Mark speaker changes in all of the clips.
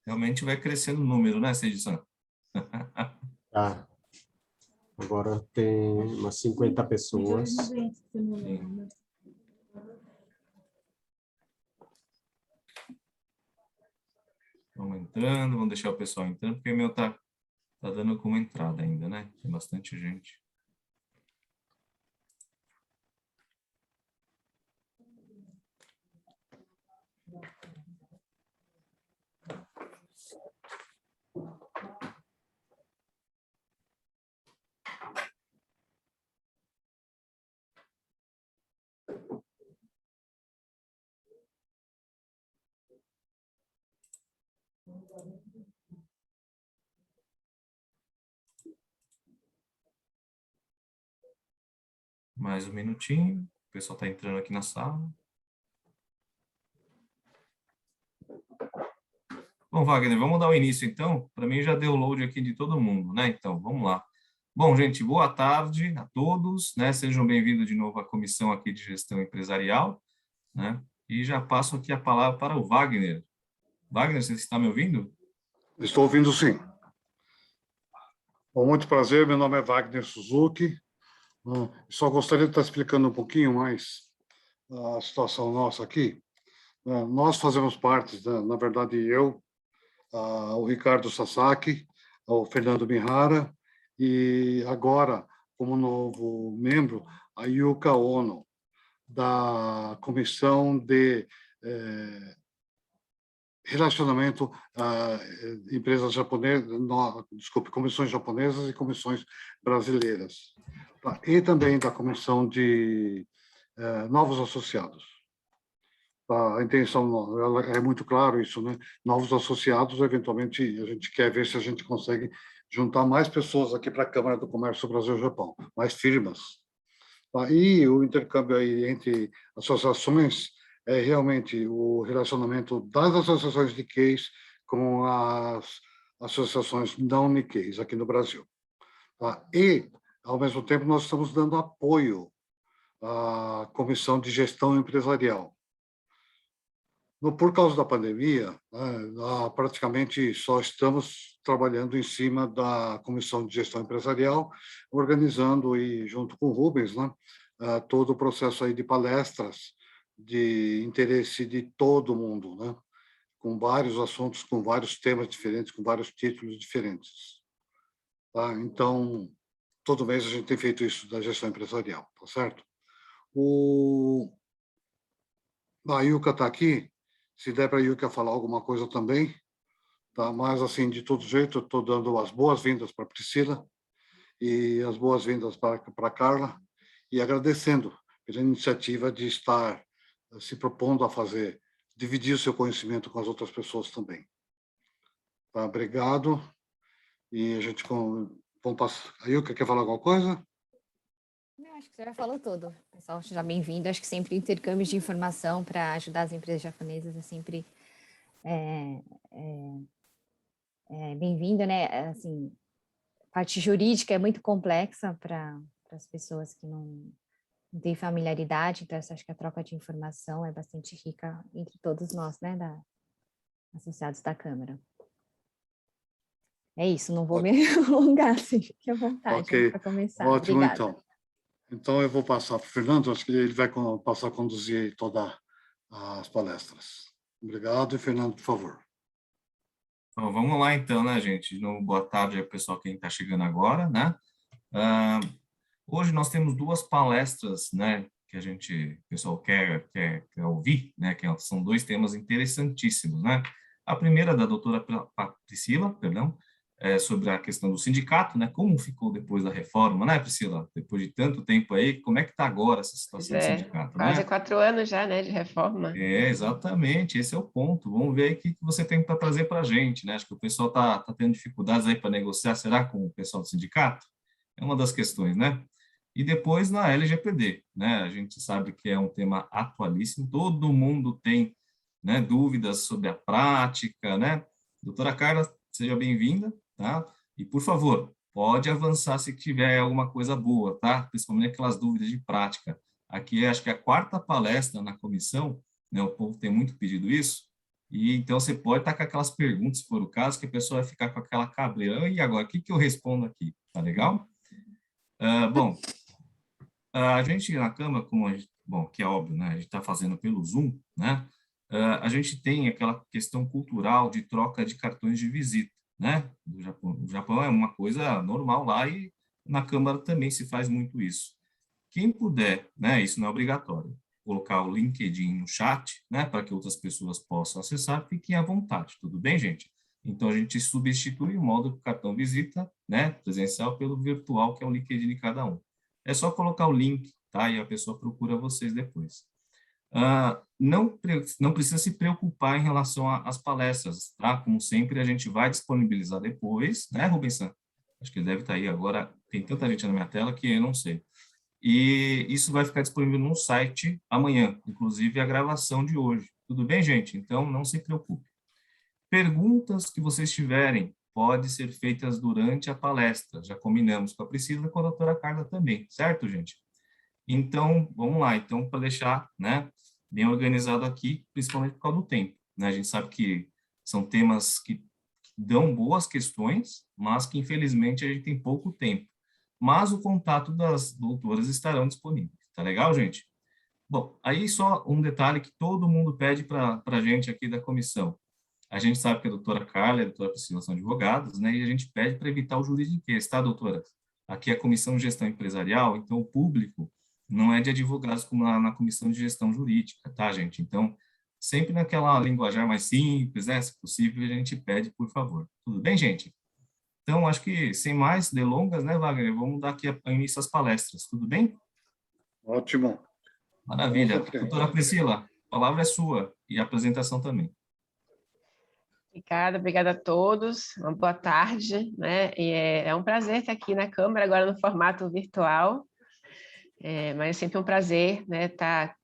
Speaker 1: Realmente vai crescendo o número, né, Cedição?
Speaker 2: Tá. Agora tem umas 50 pessoas.
Speaker 1: Sim. Vamos entrando, vamos deixar o pessoal entrando, porque o meu tá dando como entrada ainda, né? Tem bastante gente. Mais um minutinho. O pessoal está entrando aqui na sala. Bom, Wagner, vamos dar o início, então. Para mim já deu load aqui de todo mundo, né? Então, vamos lá. Bom, gente, boa tarde a todos, né? Sejam bem-vindos de novo à comissão aqui de gestão empresarial, né? E já passo aqui a palavra para o Wagner. Wagner, você está me ouvindo?
Speaker 3: Estou ouvindo, sim. Com muito prazer, meu nome é Wagner Suzuki. Só gostaria de estar explicando um pouquinho mais a situação nossa aqui. Nós fazemos parte, na verdade, eu, o Ricardo Sasaki, o Fernando Mihara, e agora, como novo membro, a Yuka Ono, da Comissão de Relacionamento empresas japonesas, desculpe, comissões japonesas e comissões brasileiras. Tá? E também da Comissão de Novos Associados. A intenção ela é muito claro isso, né? Novos associados, eventualmente, a gente quer ver se a gente consegue juntar mais pessoas aqui para a Câmara do Comércio Brasil-Japão, mais firmas. Tá? E o intercâmbio aí entre associações é realmente o relacionamento das associações Nikkeis com as associações não Nikkeis aqui no Brasil. Tá? E, ao mesmo tempo, nós estamos dando apoio à Comissão de Gestão Empresarial. Por causa da pandemia, praticamente só estamos trabalhando em cima da Comissão de Gestão Empresarial, organizando, e junto com o Rubens, né, todo o processo aí de palestras de interesse de todo mundo, né, com vários assuntos, com vários temas diferentes, com vários títulos diferentes. Tá? Então, todo mês a gente tem feito isso da gestão empresarial, tá certo? A Yuka está aqui. Se der para a Yuka falar alguma coisa também, tá? Mas, assim, de todo jeito, eu estou dando as boas-vindas para a Priscila e as boas-vindas para a Carla e agradecendo pela iniciativa de estar se propondo a fazer, dividir o seu conhecimento com as outras pessoas também. Tá? Obrigado. E a gente vamos passar. A Yuka quer falar alguma coisa?
Speaker 4: Eu acho que você já falou tudo. Pessoal, seja bem-vindo. Acho que sempre intercâmbio de informação para ajudar as empresas japonesas é sempre bem-vindo, né? Assim, a parte jurídica é muito complexa para as pessoas que não têm familiaridade, então acho que a troca de informação é bastante rica entre todos nós, né, associados da Câmara. É isso, não vou me alongar, assim, fique à vontade para começar.
Speaker 3: Ótimo,
Speaker 4: obrigada.
Speaker 3: então. Então, eu vou passar para o Fernando, acho que ele vai passar a conduzir todas as palestras. Obrigado, e Fernando, por favor.
Speaker 1: Então, vamos lá, então, né, gente? Boa tarde ao pessoal que está chegando agora, né? Hoje nós temos duas palestras, né, que o pessoal quer ouvir, né, que são dois temas interessantíssimos, né? A primeira da doutora Priscila, perdão, sobre a questão do sindicato, né? Como ficou depois da reforma, né, Priscila? Depois de tanto tempo aí, como é que está agora essa situação do sindicato,
Speaker 5: quase
Speaker 1: né?
Speaker 5: 4 anos já, né, de reforma.
Speaker 1: Exatamente, esse é o ponto. Vamos ver aí o que você tem para trazer para a gente, né? Acho que o pessoal tá tendo dificuldades aí para negociar, será, com o pessoal do sindicato? É uma das questões, né? E depois na LGPD, né? A gente sabe que é um tema atualíssimo, todo mundo tem, né, dúvidas sobre a prática, né? Doutora Carla, seja bem-vinda, tá? E, por favor, pode avançar se tiver alguma coisa boa, tá? Principalmente aquelas dúvidas de prática. Aqui, acho que é a 4ª palestra na comissão, né? O povo tem muito pedido isso, e então você pode estar com aquelas perguntas, se for o caso, que a pessoa vai ficar com aquela cabreira. E agora, o que eu respondo aqui? Tá legal? Bom, a gente na Câmara, bom, que é óbvio, né? A gente está fazendo pelo Zoom, né? A gente tem aquela questão cultural de troca de cartões de visita, né? Do Japão. O Japão é uma coisa normal lá e na Câmara também se faz muito isso. Quem puder, né? Isso não é obrigatório, colocar o LinkedIn no chat, né? Para que outras pessoas possam acessar, fiquem à vontade, tudo bem, gente? Então, a gente substitui o modo cartão visita, né? Presencial pelo virtual, que é o LinkedIn de cada um. É só colocar o link, tá? E a pessoa procura vocês depois. Não precisa se preocupar em relação às palestras, tá? Como sempre, a gente vai disponibilizar depois, né, Rubens? Acho que ele deve estar aí agora. Tem tanta gente na minha tela que eu não sei. E isso vai ficar disponível no site amanhã, inclusive a gravação de hoje. Tudo bem, gente? Então, não se preocupe. Perguntas que vocês tiverem podem ser feitas durante a palestra. Já combinamos com a Priscila e com a doutora Carla também, certo, gente? Então, vamos lá. Então, para deixar, né, bem organizado aqui, principalmente por causa do tempo, né? A gente sabe que são temas que dão boas questões, mas que, infelizmente, a gente tem pouco tempo. Mas o contato das doutoras estarão disponíveis. Tá legal, gente? Bom, aí só um detalhe que todo mundo pede para a gente aqui da comissão. A gente sabe que a doutora Carla e a doutora Priscila são advogados, né? E a gente pede para evitar o juridiquês, tá, doutora? Aqui é a Comissão de Gestão Empresarial, então o público não é de advogados como na Comissão de Gestão Jurídica, tá, gente? Então, sempre naquela linguajar mais simples, né? Se possível, a gente pede, por favor. Tudo bem, gente? Então, acho que, sem mais delongas, né, Wagner? Vamos dar aqui início às palestras, tudo bem?
Speaker 3: Ótimo.
Speaker 1: Maravilha. Doutora Priscila, a palavra é sua e a apresentação também.
Speaker 5: Ricardo, obrigada a todos, uma boa tarde, né? E é um prazer estar aqui na Câmara, agora no formato virtual, mas é sempre um prazer, né, estar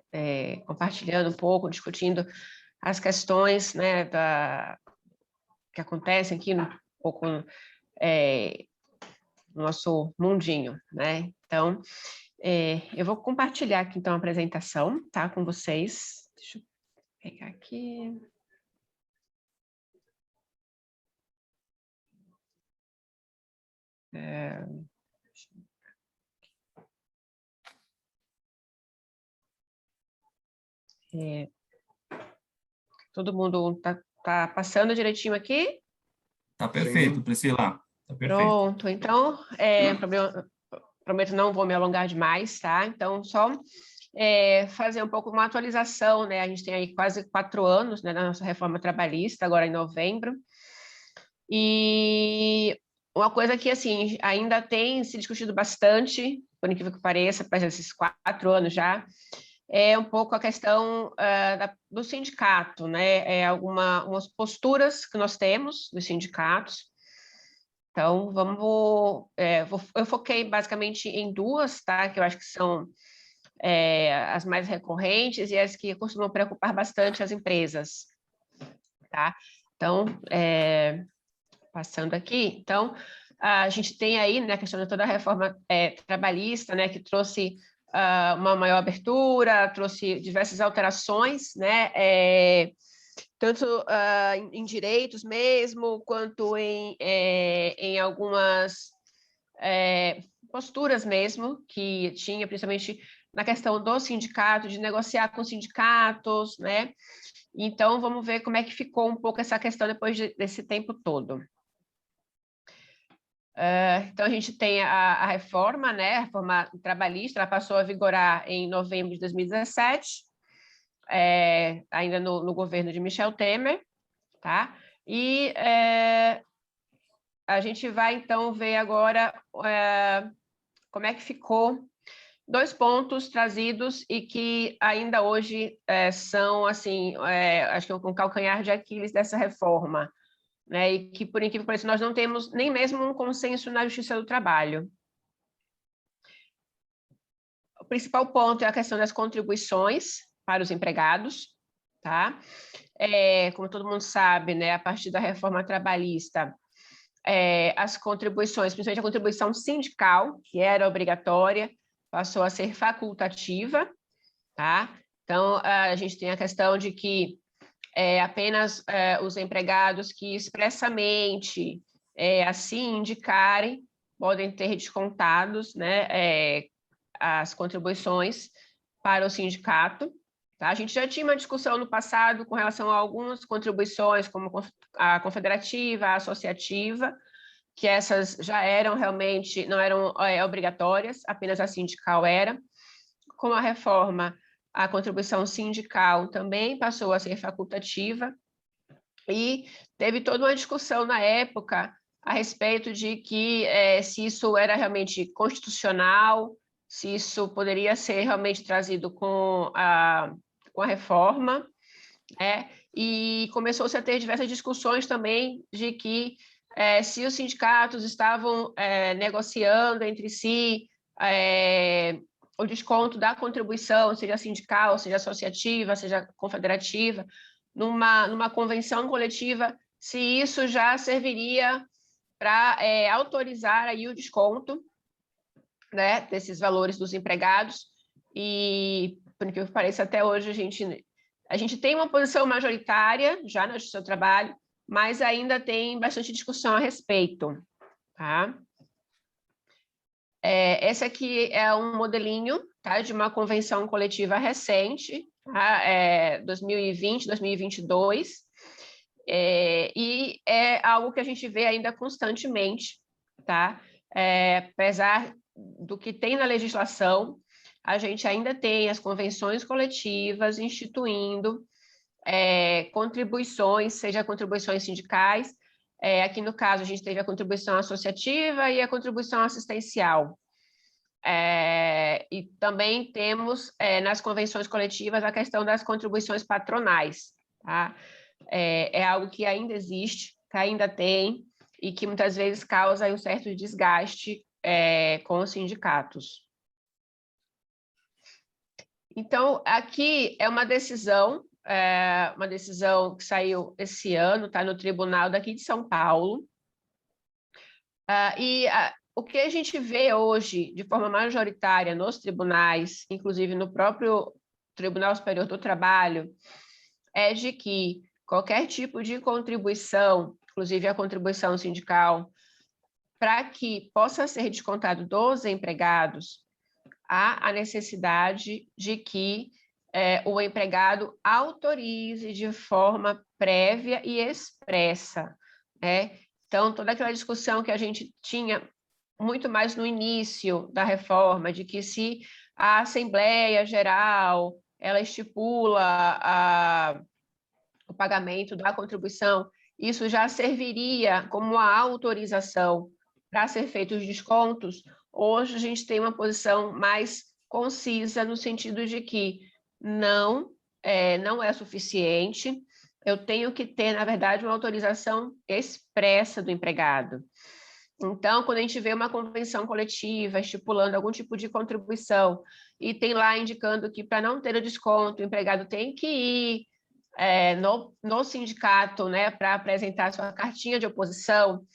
Speaker 5: compartilhando um pouco, discutindo as questões, né, que acontecem aqui no nosso mundinho, né? Então, eu vou compartilhar aqui, então, a apresentação, tá, com vocês. Deixa eu pegar aqui. Todo mundo tá passando direitinho aqui?
Speaker 1: Tá perfeito, Priscila. Tá perfeito.
Speaker 5: Pronto, então, prometo não vou me alongar demais, tá? Então, só fazer um pouco uma atualização, né? A gente tem aí quase 4 anos, né, da nossa reforma trabalhista, agora em novembro. E uma coisa que, assim, ainda tem se discutido bastante, por incrível que pareça, para esses 4 anos já, é um pouco a questão do sindicato, né? Algumas posturas que nós temos dos sindicatos. Então, eu foquei basicamente em 2, tá? Que eu acho que são as mais recorrentes e as que costumam preocupar bastante as empresas, tá? Então, passando aqui, então, a gente tem aí, né, a questão de toda a reforma trabalhista, né, que trouxe uma maior abertura, trouxe diversas alterações, né, tanto em direitos mesmo, quanto em algumas posturas mesmo, que tinha principalmente na questão do sindicato, de negociar com sindicatos, né? Então, vamos ver como é que ficou um pouco essa questão depois desse tempo todo. Então, a gente tem a reforma, né? A reforma trabalhista, ela passou a vigorar em novembro de 2017, ainda no governo de Michel Temer, tá? E a gente vai, então, ver agora como é que ficou 2 pontos trazidos e que ainda hoje são, assim, acho que um calcanhar de Aquiles dessa reforma, né? E que, por incrível que pareça, nós não temos nem mesmo um consenso na Justiça do Trabalho. O principal ponto é a questão das contribuições para os empregados, tá? Como todo mundo sabe, né, a partir da reforma trabalhista, as contribuições, principalmente a contribuição sindical, que era obrigatória, passou a ser facultativa, tá? Então, a gente tem a questão de que apenas os empregados que expressamente assim indicarem podem ter descontados, né, as contribuições para o sindicato. Tá? A gente já tinha uma discussão no passado com relação a algumas contribuições, como a confederativa, a associativa, que essas já eram realmente, não eram obrigatórias, apenas a sindical era. Com a reforma, a contribuição sindical também passou a ser facultativa, e teve toda uma discussão na época a respeito de que se isso era realmente constitucional, se isso poderia ser realmente trazido com a reforma, e começou-se a ter diversas discussões também de que se os sindicatos estavam negociando entre si o desconto da contribuição, seja sindical, seja associativa, seja confederativa, numa convenção coletiva, se isso já serviria para autorizar aí o desconto, né, desses valores dos empregados. E, por que pareça, até hoje a gente tem uma posição majoritária já na Justiça do Trabalho, mas ainda tem bastante discussão a respeito. Tá? Esse aqui é um modelinho, tá, de uma convenção coletiva recente, tá? 2020, 2022, e é algo que a gente vê ainda constantemente, tá? Apesar do que tem na legislação, a gente ainda tem as convenções coletivas instituindo contribuições, seja contribuições sindicais. Aqui no caso, a gente teve a contribuição associativa e a contribuição assistencial. E também temos nas convenções coletivas a questão das contribuições patronais. Tá? É algo que ainda existe, que ainda tem, e que muitas vezes causa um certo desgaste com os sindicatos. Então, aqui é uma decisão que saiu esse ano, está no tribunal daqui de São Paulo. O que a gente vê hoje, de forma majoritária, nos tribunais, inclusive no próprio Tribunal Superior do Trabalho, é de que qualquer tipo de contribuição, inclusive a contribuição sindical, para que possa ser descontado dos empregados, há a necessidade de que o empregado autorize de forma prévia e expressa, né? Então, toda aquela discussão que a gente tinha muito mais no início da reforma, de que se a Assembleia Geral ela estipula o pagamento da contribuição, isso já serviria como uma autorização para ser feitos os descontos. Hoje a gente tem uma posição mais concisa no sentido de que não é suficiente, eu tenho que ter, na verdade, uma autorização expressa do empregado. Então, quando a gente vê uma convenção coletiva estipulando algum tipo de contribuição e tem lá indicando que para não ter o desconto, o empregado tem que ir no sindicato, né, para apresentar sua cartinha de oposição,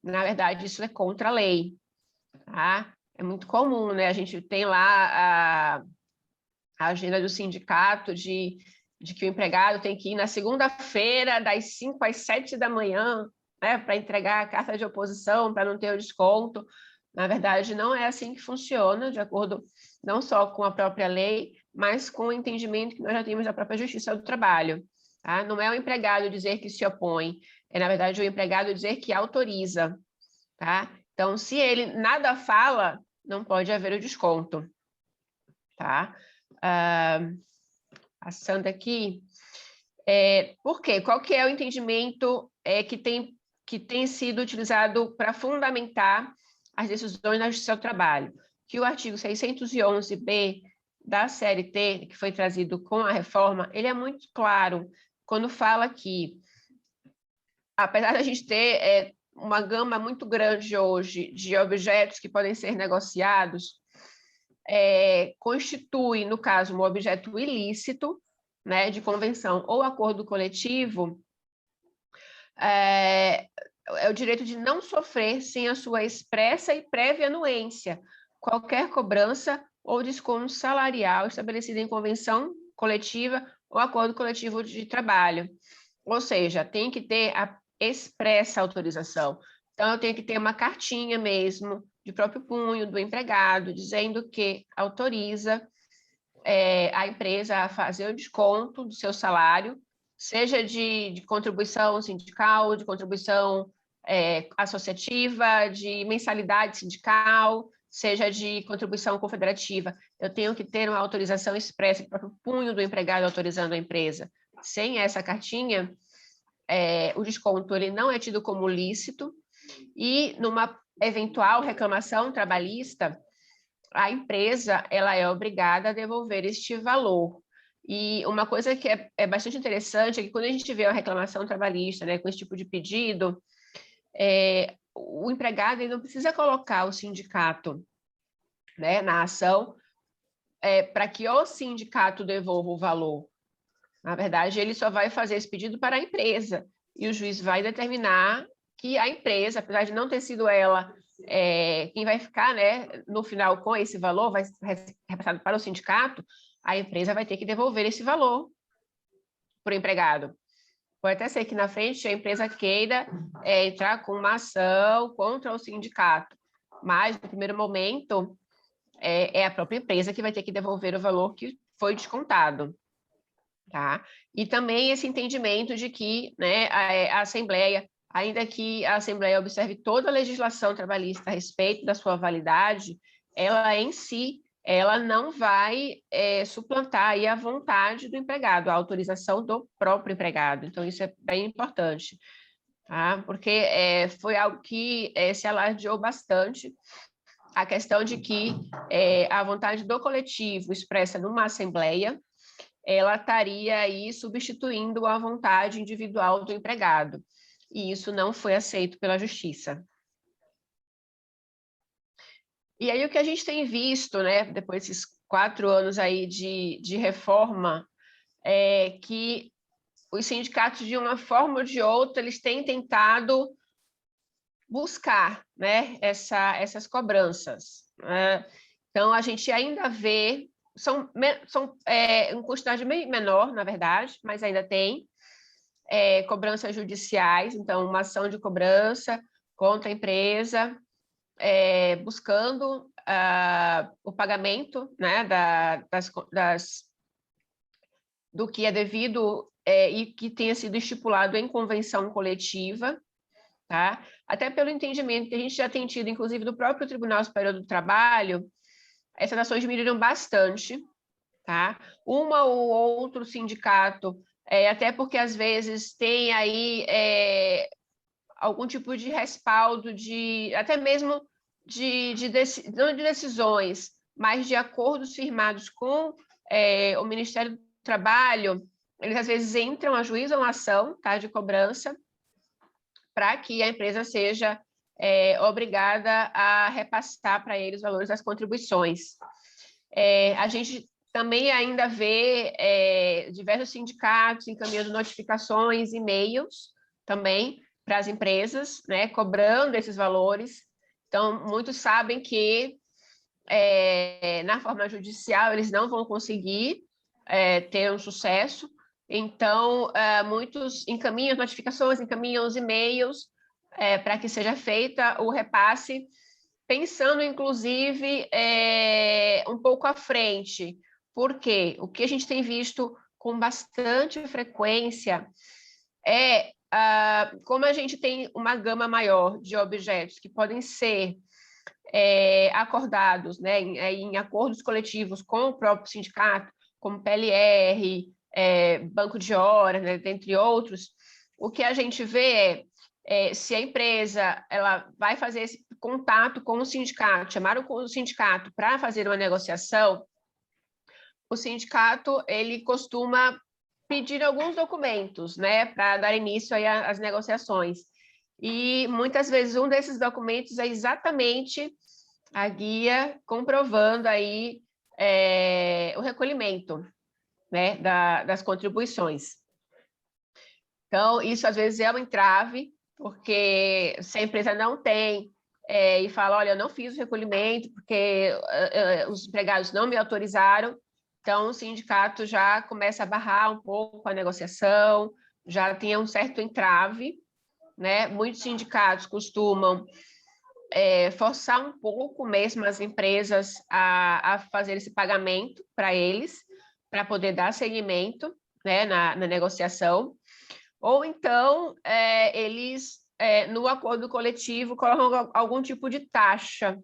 Speaker 5: na verdade, isso é contra a lei. Tá? É muito comum, né? A gente tem lá a agenda do sindicato de que o empregado tem que ir na segunda-feira, das 5 às 7 da manhã, né, para entregar a carta de oposição, para não ter o desconto. Na verdade, não é assim que funciona, de acordo não só com a própria lei, mas com o entendimento que nós já temos da própria Justiça do Trabalho. Tá? Não é o empregado dizer que se opõe, é, na verdade, o empregado dizer que autoriza. Tá? Então, se ele nada fala, não pode haver o desconto. Tá? Passando aqui. Por quê? Qual que é o entendimento que tem sido utilizado para fundamentar as decisões na Justiça do Trabalho? Que o artigo 611-B da CLT, que foi trazido com a reforma, ele é muito claro quando fala que, apesar da gente ter uma gama muito grande hoje de objetos que podem ser negociados, constitui, no caso, um objeto ilícito, né, de convenção ou acordo coletivo, é o direito de não sofrer sem a sua expressa e prévia anuência qualquer cobrança ou desconto salarial estabelecido em convenção coletiva ou acordo coletivo de trabalho. Ou seja, tem que ter a expressa autorização. Então, eu tenho que ter uma cartinha mesmo, de próprio punho do empregado, dizendo que autoriza a empresa a fazer o desconto do seu salário, seja de contribuição sindical, de contribuição associativa, de mensalidade sindical, seja de contribuição confederativa. Eu tenho que ter uma autorização expressa, o próprio punho do empregado autorizando a empresa. Sem essa cartinha, o desconto ele não é tido como lícito, e numa eventual reclamação trabalhista, a empresa ela é obrigada a devolver este valor. E uma coisa que é bastante interessante é que quando a gente vê uma reclamação trabalhista, né, com esse tipo de pedido, o empregado ele não precisa colocar o sindicato, né, na ação para que o sindicato devolva o valor. Na verdade, ele só vai fazer esse pedido para a empresa, e o juiz vai determinar que a empresa, apesar de não ter sido ela quem vai ficar, né, no final com esse valor, vai ser repassado para o sindicato, a empresa vai ter que devolver esse valor para o empregado. Pode até ser que na frente a empresa queira entrar com uma ação contra o sindicato, mas no primeiro momento é a própria empresa que vai ter que devolver o valor que foi descontado. Tá? E também esse entendimento de que, né, a Assembleia, ainda que a Assembleia observe toda a legislação trabalhista a respeito da sua validade, ela em si, ela não vai suplantar aí a vontade do empregado, a autorização do próprio empregado. Então, isso é bem importante, tá? Porque foi algo que se alardeou bastante, a questão de que a vontade do coletivo expressa numa Assembleia, ela estaria aí substituindo a vontade individual do empregado. E isso não foi aceito pela Justiça. E aí o que a gente tem visto, né, depois desses 4 anos aí de reforma, é que os sindicatos, de uma forma ou de outra, eles têm tentado buscar, né, essas cobranças, né? Então, a gente ainda vê, são em quantidade bem menor, na verdade, mas ainda tem cobranças judiciais, então, uma ação de cobrança contra a empresa, buscando o pagamento, né, do que é devido e que tenha sido estipulado em convenção coletiva, tá? Até pelo entendimento que a gente já tem tido, inclusive, do próprio Tribunal Superior do Trabalho, essas ações diminuíram bastante, tá? Uma ou outro sindicato, até porque às vezes tem aí algum tipo de respaldo, até mesmo não de decisões, mas de acordos firmados com o Ministério do Trabalho, eles às vezes entram, ajuizam a ação, tá, de cobrança, para que a empresa seja obrigada a repassar para eles os valores das contribuições. A gente também ainda vê diversos sindicatos encaminhando notificações, e-mails também para as empresas, né, cobrando esses valores. Então, muitos sabem que na forma judicial eles não vão conseguir ter um sucesso. Então, muitos encaminham notificações, encaminham os e-mails para que seja feita o repasse, pensando, inclusive, um pouco à frente. Por quê? O que a gente tem visto com bastante frequência como a gente tem uma gama maior de objetos que podem ser acordados, né, em acordos coletivos com o próprio sindicato, como PLR, banco de horas, né, dentre outros, o que a gente vê se a empresa ela vai fazer esse contato com o sindicato, chamar o sindicato para fazer uma negociação, o sindicato ele costuma pedir alguns documentos, né, para dar início aí às negociações. E muitas vezes um desses documentos é exatamente a guia comprovando aí o recolhimento, né, das contribuições. Então, isso às vezes é um entrave, porque se a empresa não tem e fala, olha, eu não fiz o recolhimento porque os empregados não me autorizaram, então o sindicato já começa a barrar um pouco a negociação, já tem um certo entrave, né? Muitos sindicatos costumam forçar um pouco mesmo as empresas a fazer esse pagamento para eles, para poder dar seguimento, né, na negociação, ou então eles, no acordo coletivo, colocam algum tipo de taxa,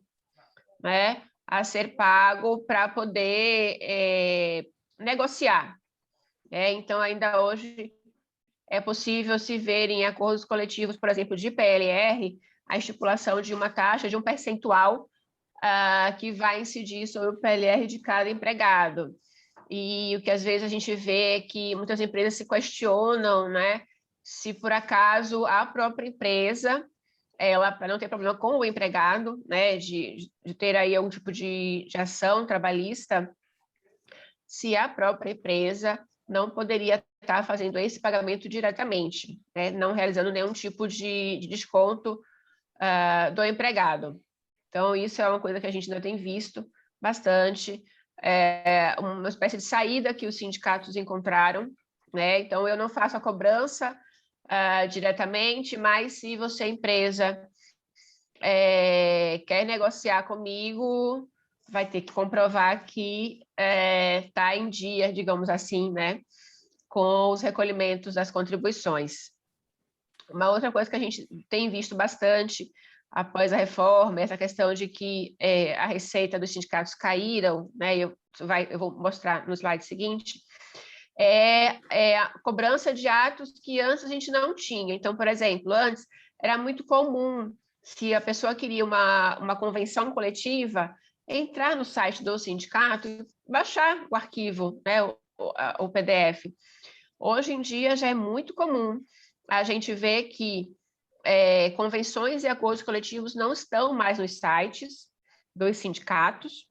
Speaker 5: né, a ser pago para poder negociar. Então, ainda hoje é possível se ver em acordos coletivos, por exemplo, de PLR, a estipulação de uma taxa, de um percentual que vai incidir sobre o PLR de cada empregado. E o que às vezes a gente vê é que muitas empresas se questionam, né, se por acaso a própria empresa, ela, para não ter problema com o empregado, né, de ter aí algum tipo de ação trabalhista, se a própria empresa não poderia estar fazendo esse pagamento diretamente, né, não realizando nenhum tipo de desconto do empregado. Então, isso é uma coisa que a gente ainda tem visto bastante, uma espécie de saída que os sindicatos encontraram, né? Então, eu não faço a cobrança diretamente, mas se você, empresa, quer negociar comigo, vai ter que comprovar que está em dia, digamos assim, né, com os recolhimentos das contribuições. Uma outra coisa que a gente tem visto bastante após a reforma, essa questão de que a receita dos sindicatos caíram, né, eu vou mostrar no slide seguinte, a cobrança de atos que antes a gente não tinha. Então, por exemplo, antes era muito comum, se a pessoa queria uma convenção coletiva, entrar no site do sindicato e baixar o arquivo, né, o PDF. Hoje em dia já é muito comum a gente ver que convenções e acordos coletivos não estão mais nos sites dos sindicatos.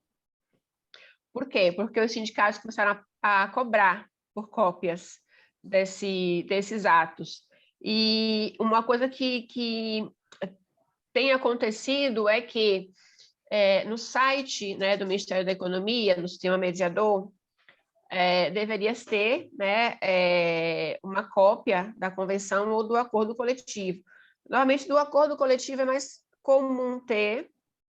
Speaker 5: Por quê? Porque os sindicatos começaram a cobrar por cópias desses atos. E uma coisa que tem acontecido é que no site, né, do Ministério da Economia, no sistema mediador, deveria ter, né, uma cópia da convenção ou do acordo coletivo. Normalmente, do acordo coletivo é mais comum ter,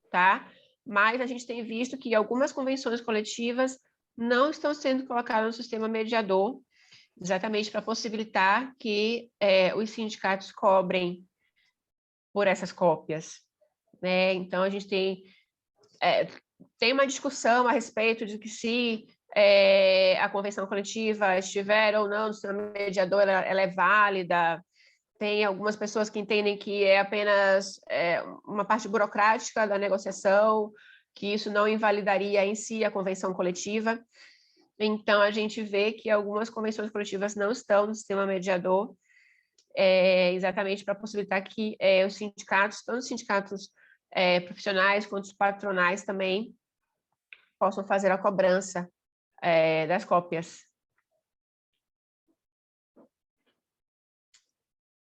Speaker 5: tá? Mas a gente tem visto que algumas convenções coletivas não estão sendo colocadas no sistema mediador, exatamente para possibilitar que os sindicatos cobrem por essas cópias, né? Então, a gente tem uma discussão a respeito de que se a convenção coletiva estiver ou não no sistema mediador, ela é válida. Tem algumas pessoas que entendem que é apenas uma parte burocrática da negociação, que isso não invalidaria em si a convenção coletiva. Então, a gente vê que algumas convenções coletivas não estão no sistema mediador, exatamente para possibilitar que os sindicatos, tanto os sindicatos profissionais quanto os patronais também, possam fazer a cobrança das cópias.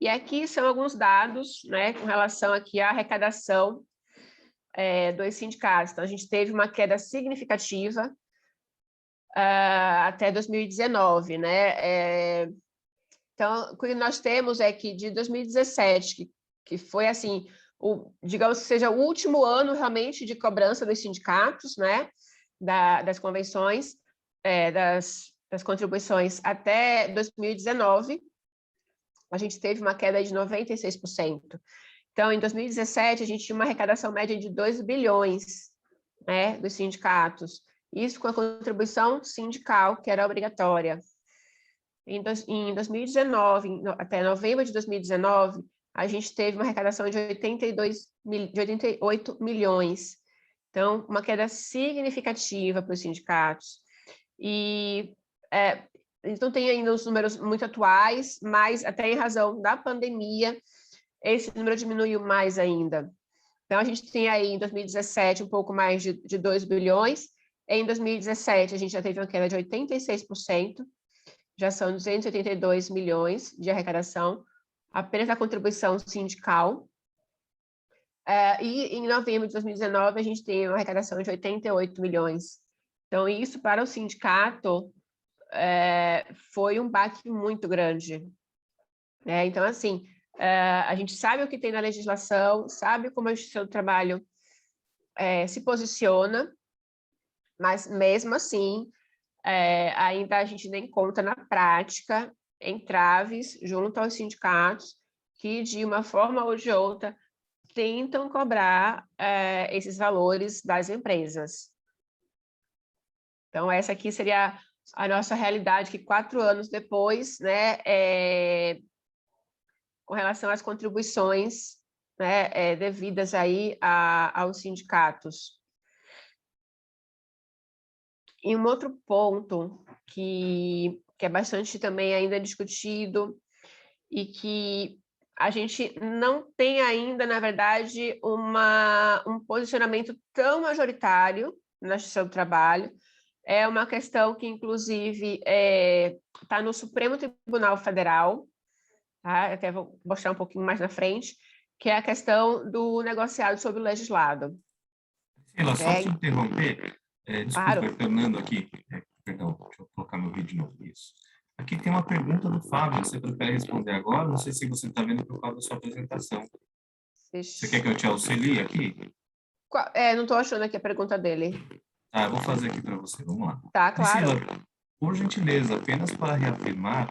Speaker 5: E aqui são alguns dados, né, com relação aqui à arrecadação dos sindicatos. Então, a gente teve uma queda significativa até 2019, né? Então, o que nós temos é que de 2017, que foi assim, digamos que seja o último ano realmente de cobrança dos sindicatos, né, das convenções, das contribuições, até 2019, a gente teve uma queda de 96%. Então, em 2017, a gente tinha uma arrecadação média de 2 bilhões, né, dos sindicatos. Isso com a contribuição sindical, que era obrigatória. Em 2019, até novembro de 2019, a gente teve uma arrecadação de 88 milhões. Então, uma queda significativa para os sindicatos. E então, tem ainda os números muito atuais, mas até em razão da pandemia, esse número diminuiu mais ainda. Então, a gente tem aí, em 2017, um pouco mais de 2 bilhões. Em 2017, a gente já teve uma queda de 86%, já são 282 milhões de arrecadação, apenas a contribuição sindical. E em novembro de 2019, a gente tem uma arrecadação de 88 milhões. Então, isso para o sindicato foi um baque muito grande. Então, assim, a gente sabe o que tem na legislação, sabe como a Justiça do Trabalho se posiciona, mas, mesmo assim, ainda a gente nem conta na prática entraves junto aos sindicatos que, de uma forma ou de outra, tentam cobrar esses valores das empresas. Então, essa aqui seria a nossa realidade, que 4 anos depois, né, com relação às contribuições, né, devidas aí aos sindicatos. E um outro ponto que é bastante também ainda discutido e que a gente não tem ainda, na verdade, um posicionamento tão majoritário na Justiça do Trabalho. É uma questão que, inclusive, está no Supremo Tribunal Federal, tá? Até vou mostrar um pouquinho mais na frente, que é a questão do negociado sobre o legislado.
Speaker 1: Priscila, só te interromper, desculpa,
Speaker 5: Claro.
Speaker 1: Fernando aqui, perdão, deixa eu colocar meu vídeo de novo, isso. Aqui tem uma pergunta do Fábio, você prefere responder agora? Não sei se você está vendo por causa da sua apresentação. Você quer que eu te auxilie aqui?
Speaker 5: Não estou achando aqui a pergunta dele.
Speaker 1: Tá, eu vou fazer aqui para você, vamos lá.
Speaker 5: Tá, claro.
Speaker 1: Priscila, por gentileza, apenas para reafirmar,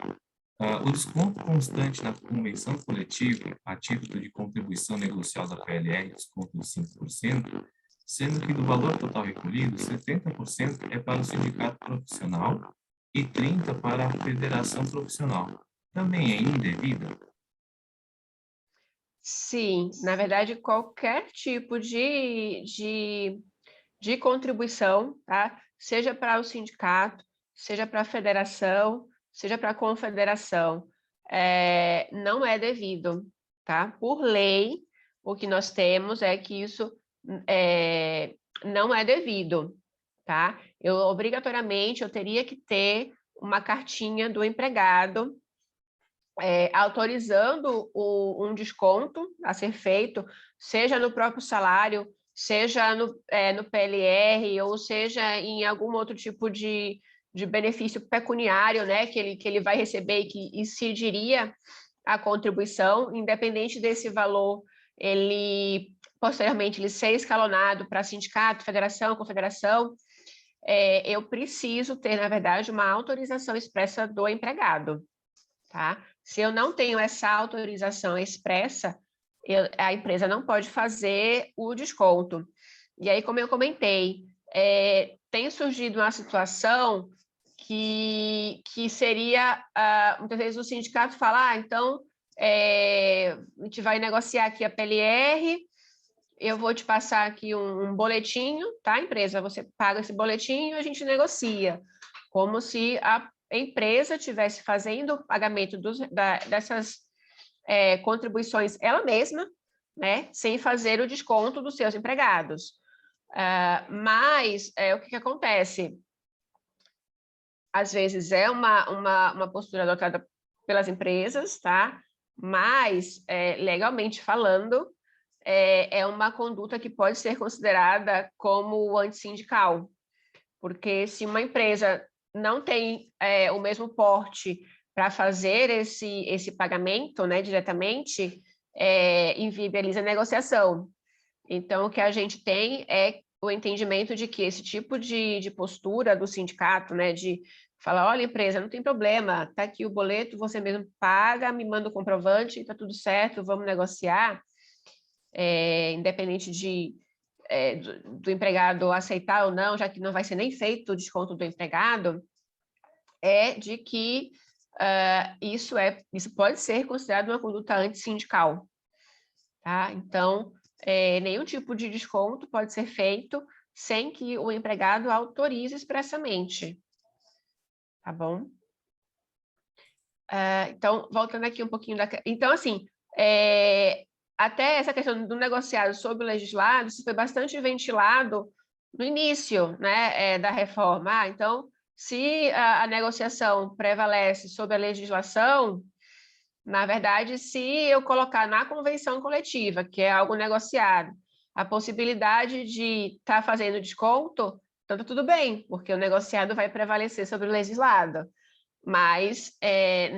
Speaker 1: o desconto constante na convenção coletiva, a título de contribuição negocial da PLR, desconto de 5%, sendo que do valor total recolhido, 70% é para o sindicato profissional e 30% para a federação profissional. Também é indevida?
Speaker 5: Sim, na verdade, qualquer tipo de contribuição, tá? Seja para o sindicato, seja para a federação, seja para a confederação, não é devido, tá? Por lei, o que nós temos é que isso não é devido, tá? Obrigatoriamente, eu teria que ter uma cartinha do empregado autorizando um desconto a ser feito, seja no próprio salário, seja no PLR, ou seja em algum outro tipo de benefício pecuniário, né, que ele vai receber e que incidiria a contribuição, independente desse valor, posteriormente ele ser escalonado para sindicato, federação, confederação, eu preciso ter, na verdade, uma autorização expressa do empregado. Tá? Se eu não tenho essa autorização expressa, a empresa não pode fazer o desconto. E aí, como eu comentei, tem surgido uma situação que seria, muitas vezes o sindicato fala, então, a gente vai negociar aqui a PLR, eu vou te passar aqui um boletinho, tá, empresa? Você paga esse boletinho e a gente negocia. Como se a empresa estivesse fazendo o pagamento dessas contribuições ela mesma, né, sem fazer o desconto dos seus empregados. Mas o que acontece? Às vezes é uma postura adotada pelas empresas, tá? Mas, legalmente falando, é uma conduta que pode ser considerada como antissindical, porque se uma empresa não tem o mesmo porte para fazer esse pagamento, né, diretamente, inviabiliza a negociação. Então, o que a gente tem é o entendimento de que esse tipo de postura do sindicato, né, de falar, olha, empresa, não tem problema, está aqui o boleto, você mesmo paga, me manda o comprovante, está tudo certo, vamos negociar, independente do empregado aceitar ou não, já que não vai ser nem feito o desconto do empregado, de que isso pode ser considerado uma conduta antissindical. Tá? Então, nenhum tipo de desconto pode ser feito sem que o empregado autorize expressamente. Tá bom? Então, voltando aqui um pouquinho Então, assim, até essa questão do negociado sobre o legislado, isso foi bastante ventilado no início, né, da reforma. Então, se a negociação prevalece sobre a legislação, Na verdade, se eu colocar na convenção coletiva, que é algo negociado, a possibilidade de estar fazendo desconto, então tudo bem, porque o negociado vai prevalecer sobre o legislado. Mas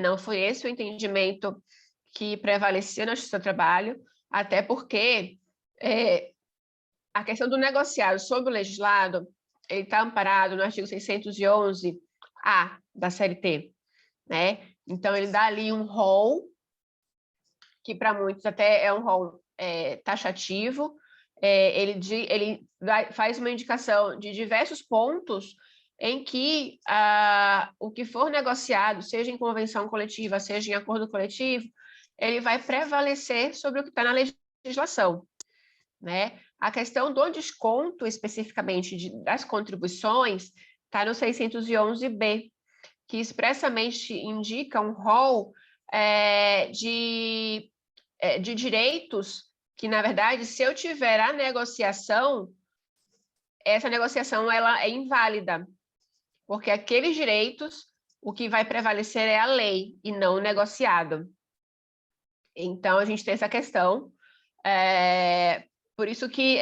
Speaker 5: não foi esse o entendimento que prevaleceu na Justiça do Trabalho, até porque a questão do negociado sobre o legislado, ele está amparado no artigo 611-A da CLT, né? Então, ele dá ali um rol, que para muitos até é um rol taxativo, ele faz uma indicação de diversos pontos em que o que for negociado, seja em convenção coletiva, seja em acordo coletivo, ele vai prevalecer sobre o que está na legislação, né? A questão do desconto, especificamente das contribuições, está no 611-B, que expressamente indica um rol de direitos que, na verdade, se eu tiver a negociação, essa negociação ela é inválida, porque aqueles direitos, o que vai prevalecer é a lei e não o negociado. Então, a gente tem essa questão, por isso que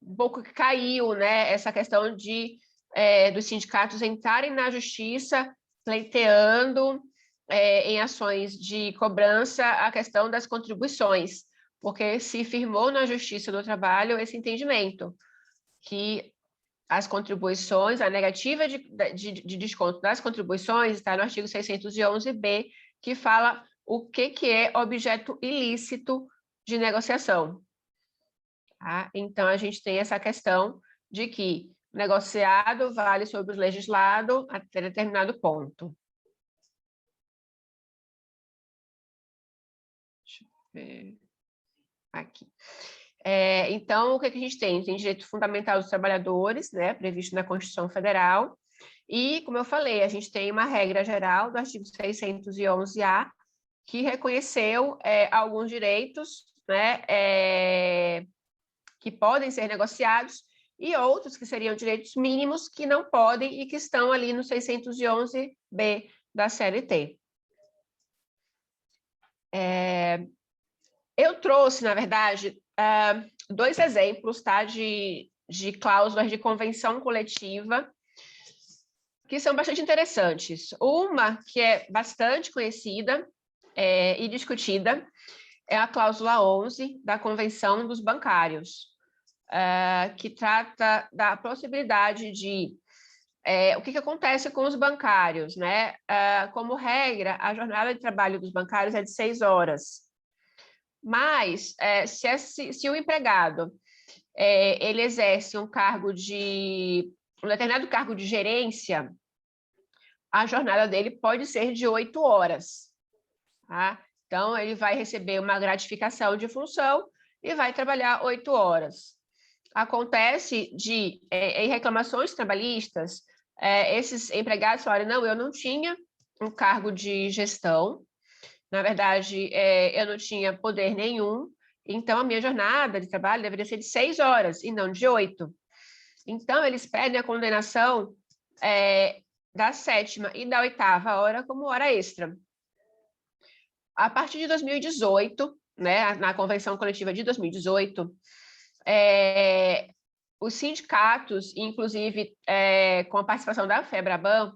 Speaker 5: um pouco caiu, né, essa questão dos sindicatos entrarem na justiça, pleiteando em ações de cobrança a questão das contribuições, porque se firmou na Justiça do Trabalho esse entendimento, que as contribuições, a negativa de desconto das contribuições está no artigo 611-B, que fala o que é objeto ilícito de negociação. Tá? Então, a gente tem essa questão de que o negociado vale sobre o legislado até determinado ponto. Deixa eu ver aqui. Então, o que a gente tem? Tem direito fundamental dos trabalhadores, né, previsto na Constituição Federal, e, como eu falei, a gente tem uma regra geral do artigo 611-A, que reconheceu alguns direitos, né, que podem ser negociados, e outros que seriam direitos mínimos que não podem e que estão ali no 611-B da CLT. Eu trouxe, na verdade, 2 exemplos, tá, de cláusulas de convenção coletiva que são bastante interessantes. Uma que é bastante conhecida e discutida é a cláusula 11 da Convenção dos Bancários, que trata da possibilidade de o que acontece com os bancários, né? Como regra, a jornada de trabalho dos bancários é de 6 horas. Mas, se o empregado ele exerce um determinado cargo de gerência, a jornada dele pode ser de 8 horas. Tá? Então, ele vai receber uma gratificação de função e vai trabalhar 8 horas. Acontece em reclamações trabalhistas, esses empregados falam, não, eu não tinha um cargo de gestão, na verdade, eu não tinha poder nenhum, então a minha jornada de trabalho deveria ser de 6 horas e não de 8. Então, eles pedem a condenação da 7ª e da 8ª hora como hora extra. A partir de 2018, né, na Convenção Coletiva de 2018, os sindicatos, inclusive com a participação da FEBRABAN,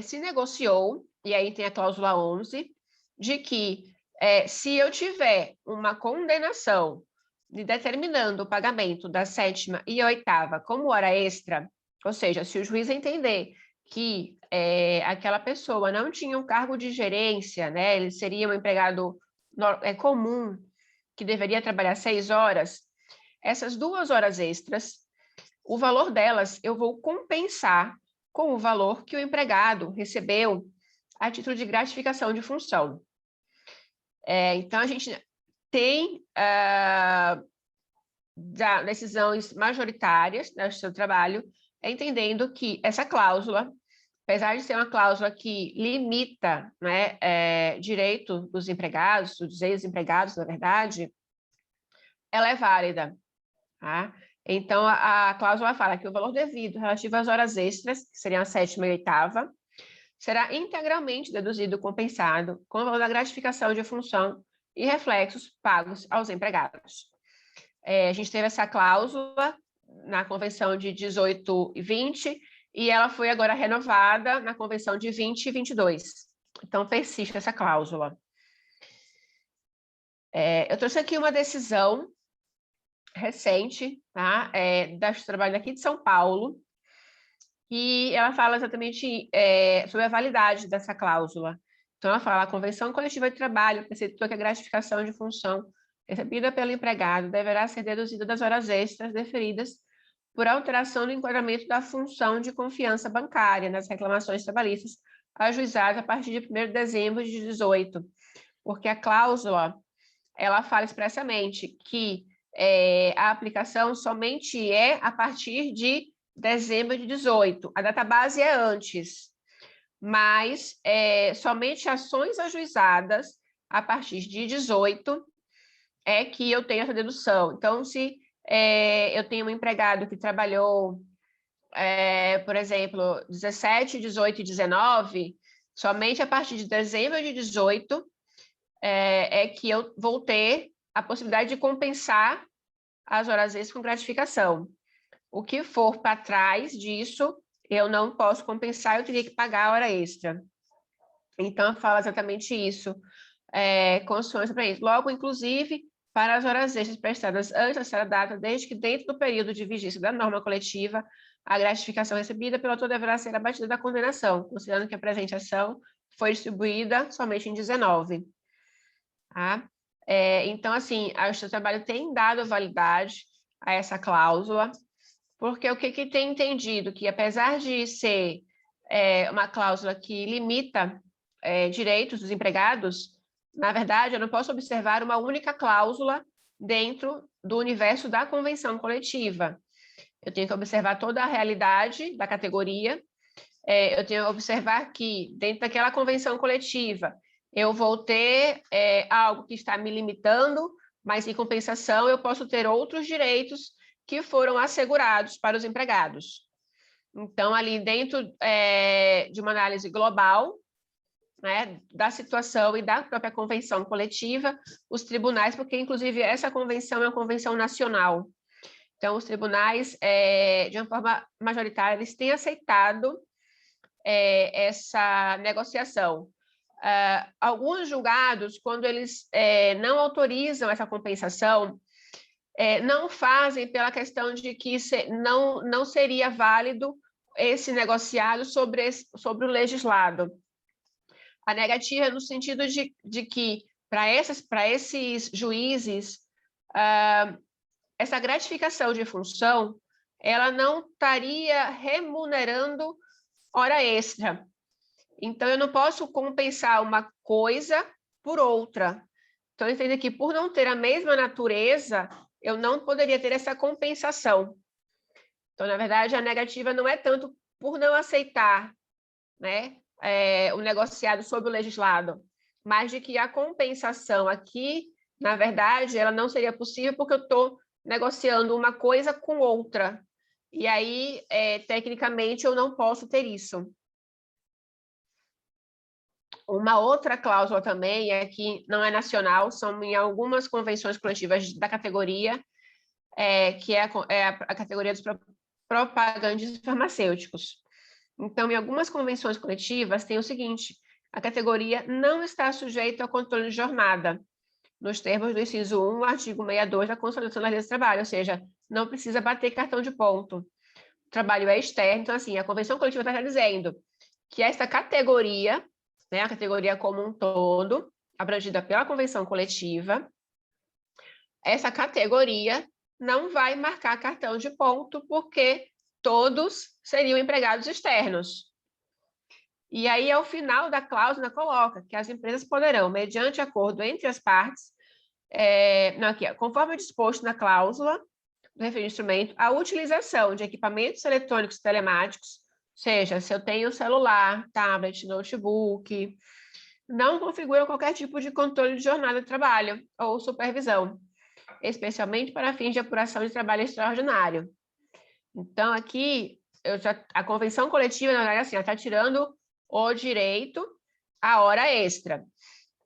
Speaker 5: se negociou, e aí tem a cláusula 11, de que se eu tiver uma condenação determinando o pagamento da 7ª e 8ª como hora extra, ou seja, se o juiz entender que aquela pessoa não tinha um cargo de gerência, né, ele seria um empregado comum, que deveria trabalhar 6 horas, essas 2 horas extras, o valor delas eu vou compensar com o valor que o empregado recebeu a título de gratificação de função. Então, a gente tem decisões majoritárias da Justiça do Trabalho, entendendo que essa cláusula, apesar de ser uma cláusula que limita, né, direito dos empregados, dos ex-empregados, na verdade, ela é válida. Tá? Então, a cláusula fala que o valor devido relativo às horas extras, que seriam a 7ª e 8ª, será integralmente deduzido ou compensado com o valor da gratificação de função e reflexos pagos aos empregados. A gente teve essa cláusula na convenção de 18 e 20, e ela foi agora renovada na convenção de 20 e 22. Então, persiste essa cláusula. Eu trouxe aqui uma decisão recente, tá? Da Justiça do Trabalho daqui de São Paulo, e ela fala exatamente sobre a validade dessa cláusula. Então, ela fala: a convenção coletiva de trabalho preceitua que a gratificação de função recebida pelo empregado deverá ser deduzida das horas extras deferidas por alteração do enquadramento da função de confiança bancária nas reclamações trabalhistas ajuizadas a partir de 1º de dezembro de 2018, porque a cláusula, ela fala expressamente que a aplicação somente é a partir de dezembro de 2018. A data base é antes, mas somente ações ajuizadas a partir de 2018 é que eu tenho essa dedução. Então, se eu tenho um empregado que trabalhou, por exemplo, 17, 18 e 19, somente a partir de dezembro de 18 que eu vou ter a possibilidade de compensar as horas extras com gratificação. O que for para trás disso, eu não posso compensar, eu teria que pagar a hora extra. Então, fala exatamente isso, condições para isso. Logo, inclusive, para as horas extras prestadas antes dessa data, desde que dentro do período de vigência da norma coletiva, a gratificação recebida pelo autor deverá ser abatida da condenação, considerando que a presente ação foi distribuída somente em 19. Tá? Então, assim, a Justiça do Trabalho tem dado validade a essa cláusula, porque o que tem entendido? Que, apesar de ser uma cláusula que limita direitos dos empregados, na verdade, eu não posso observar uma única cláusula dentro do universo da convenção coletiva. Eu tenho que observar toda a realidade da categoria, eu tenho que observar que, dentro daquela convenção coletiva, eu vou ter algo que está me limitando, mas, em compensação, eu posso ter outros direitos que foram assegurados para os empregados. Então, ali dentro de uma análise global, né, da situação e da própria convenção coletiva, os tribunais, porque, inclusive, essa convenção é uma convenção nacional. Então, os tribunais, de uma forma majoritária, eles têm aceitado essa negociação. Alguns julgados, quando eles não autorizam essa compensação, não fazem pela questão de que não seria válido esse negociado sobre o legislado. A negativa é no sentido de que, para esses juízes, essa gratificação de função, ela não estaria remunerando hora extra. Então, eu não posso compensar uma coisa por outra. Então, eu entendo que, por não ter a mesma natureza, eu não poderia ter essa compensação. Então, na verdade, a negativa não é tanto por não aceitar, né, o negociado sobre o legislado, mas de que a compensação aqui, na verdade, ela não seria possível porque eu estou negociando uma coisa com outra. E aí, tecnicamente, eu não posso ter isso. Uma outra cláusula também é que não é nacional, são em algumas convenções coletivas da categoria, que é a categoria dos propagandistas farmacêuticos. Então, em algumas convenções coletivas, tem o seguinte: a categoria não está sujeita ao controle de jornada, nos termos do inciso 1, artigo 62 da Constituição da Lei do Trabalho, ou seja, não precisa bater cartão de ponto. O trabalho é externo, então, assim, a convenção coletiva está dizendo que esta categoria, né, a categoria como um todo, abrangida pela convenção coletiva, essa categoria não vai marcar cartão de ponto, porque todos seriam empregados externos. E aí, ao final da cláusula, coloca que as empresas poderão, mediante acordo entre as partes, conforme disposto na cláusula do referido instrumento, a utilização de equipamentos eletrônicos telemáticos, seja, se eu tenho celular, tablet, notebook, não configuram qualquer tipo de controle de jornada de trabalho ou supervisão, especialmente para fins de apuração de trabalho extraordinário. Então, aqui, a convenção coletiva, na verdade, assim, está tirando o direito à hora extra.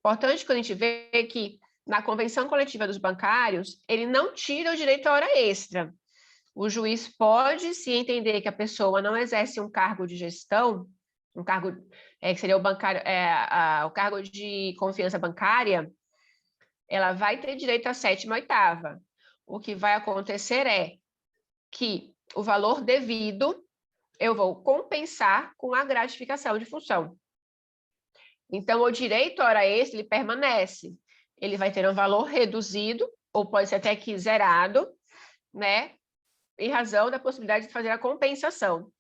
Speaker 5: Importante quando a gente vê que na convenção coletiva dos bancários, ele não tira o direito à hora extra. O juiz pode, se entender que a pessoa não exerce um cargo de gestão, um cargo que seria o cargo de confiança bancária, ela vai ter direito à 7ª e 8ª. O que vai acontecer é que o valor devido eu vou compensar com a gratificação de função. Então, o direito à hora extra, ele permanece. Ele vai ter um valor reduzido, ou pode ser até que zerado, né? Em razão da possibilidade de fazer a compensação.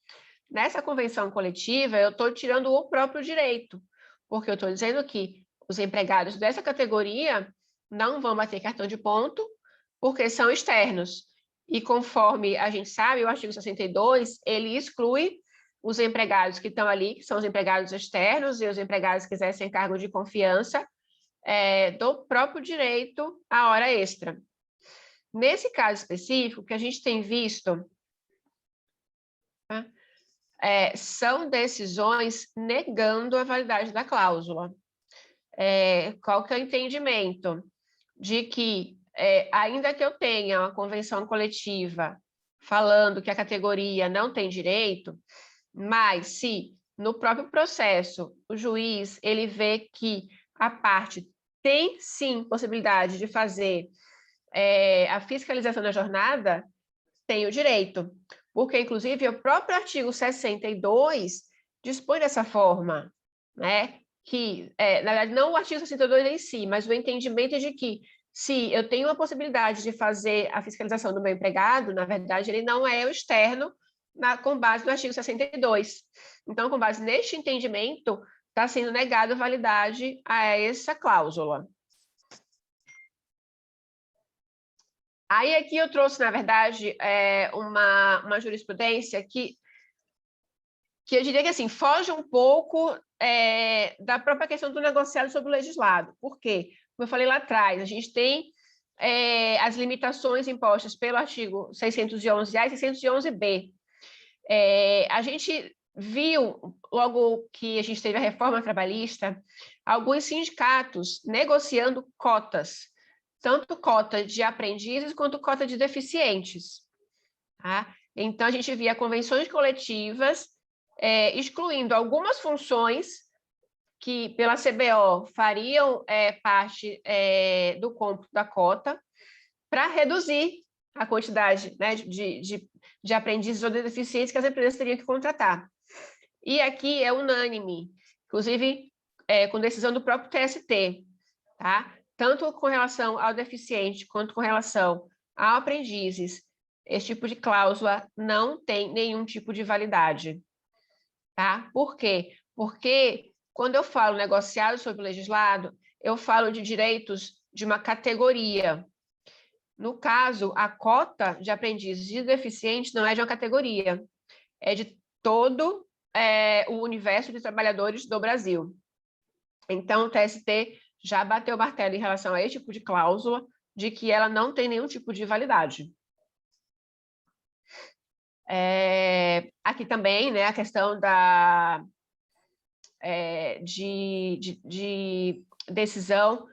Speaker 5: Nessa convenção coletiva, eu estou tirando o próprio direito, porque eu estou dizendo que os empregados dessa categoria não vão bater cartão de ponto, porque são externos. E conforme a gente sabe, o artigo 62, ele exclui os empregados que estão ali, que são os empregados externos e os empregados que exercem cargo de confiança, do próprio direito à hora extra. Nesse caso específico, que a gente tem visto, são decisões negando a validade da cláusula. Qual que é o entendimento? De que, ainda que eu tenha uma convenção coletiva falando que a categoria não tem direito, mas se no próprio processo o juiz ele vê que a parte tem sim possibilidade de fazer a fiscalização da jornada, tem o direito, porque inclusive o próprio artigo 62 dispõe dessa forma, né? Que, na verdade, não o artigo 62 em si, mas o entendimento de que se eu tenho a possibilidade de fazer a fiscalização do meu empregado, na verdade, ele não é o externo com base no artigo 62. Então, com base neste entendimento, está sendo negada a validade a essa cláusula. Aí aqui eu trouxe, na verdade, uma jurisprudência que eu diria que assim, foge um pouco da própria questão do negociado sobre o legislado. Por quê? Como eu falei lá atrás, a gente tem as limitações impostas pelo artigo 611A e 611B. A gente viu, logo que a gente teve a reforma trabalhista, alguns sindicatos negociando cotas, tanto cota de aprendizes quanto cota de deficientes. Tá? Então, a gente via convenções coletivas excluindo algumas funções que, pela CBO, fariam parte do cômputo da cota, para reduzir a quantidade, né, de aprendizes ou de deficientes que as empresas teriam que contratar. E aqui é unânime, inclusive com decisão do próprio TST, tá? Tanto com relação ao deficiente quanto com relação ao aprendizes, esse tipo de cláusula não tem nenhum tipo de validade. Tá? Por quê? Porque quando eu falo negociado sobre o legislado, eu falo de direitos de uma categoria. No caso, a cota de aprendizes de deficientes não é de uma categoria, é de todo o universo de trabalhadores do Brasil. Então, o TST já bateu o martelo em relação a esse tipo de cláusula, de que ela não tem nenhum tipo de validade. Aqui também, né, a questão de decisão.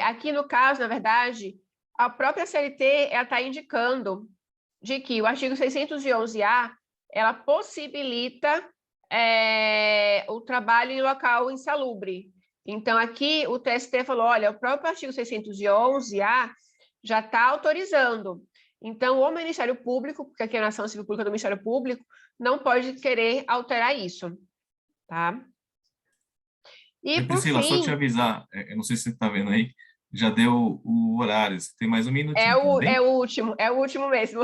Speaker 5: Aqui, no caso, na verdade, a própria CLT está indicando de que o artigo 611A ela possibilita o trabalho em local insalubre. Então, aqui o TST falou, olha, o próprio artigo 611A já está autorizando. Então, o Ministério Público, porque aqui é a ação civil pública do Ministério Público, não pode querer alterar isso, tá? E, por
Speaker 1: Priscila,
Speaker 5: fim,
Speaker 1: só te avisar, eu não sei se você está vendo aí, já deu o horário, você tem mais um minutinho, tá bem?
Speaker 5: é o último mesmo.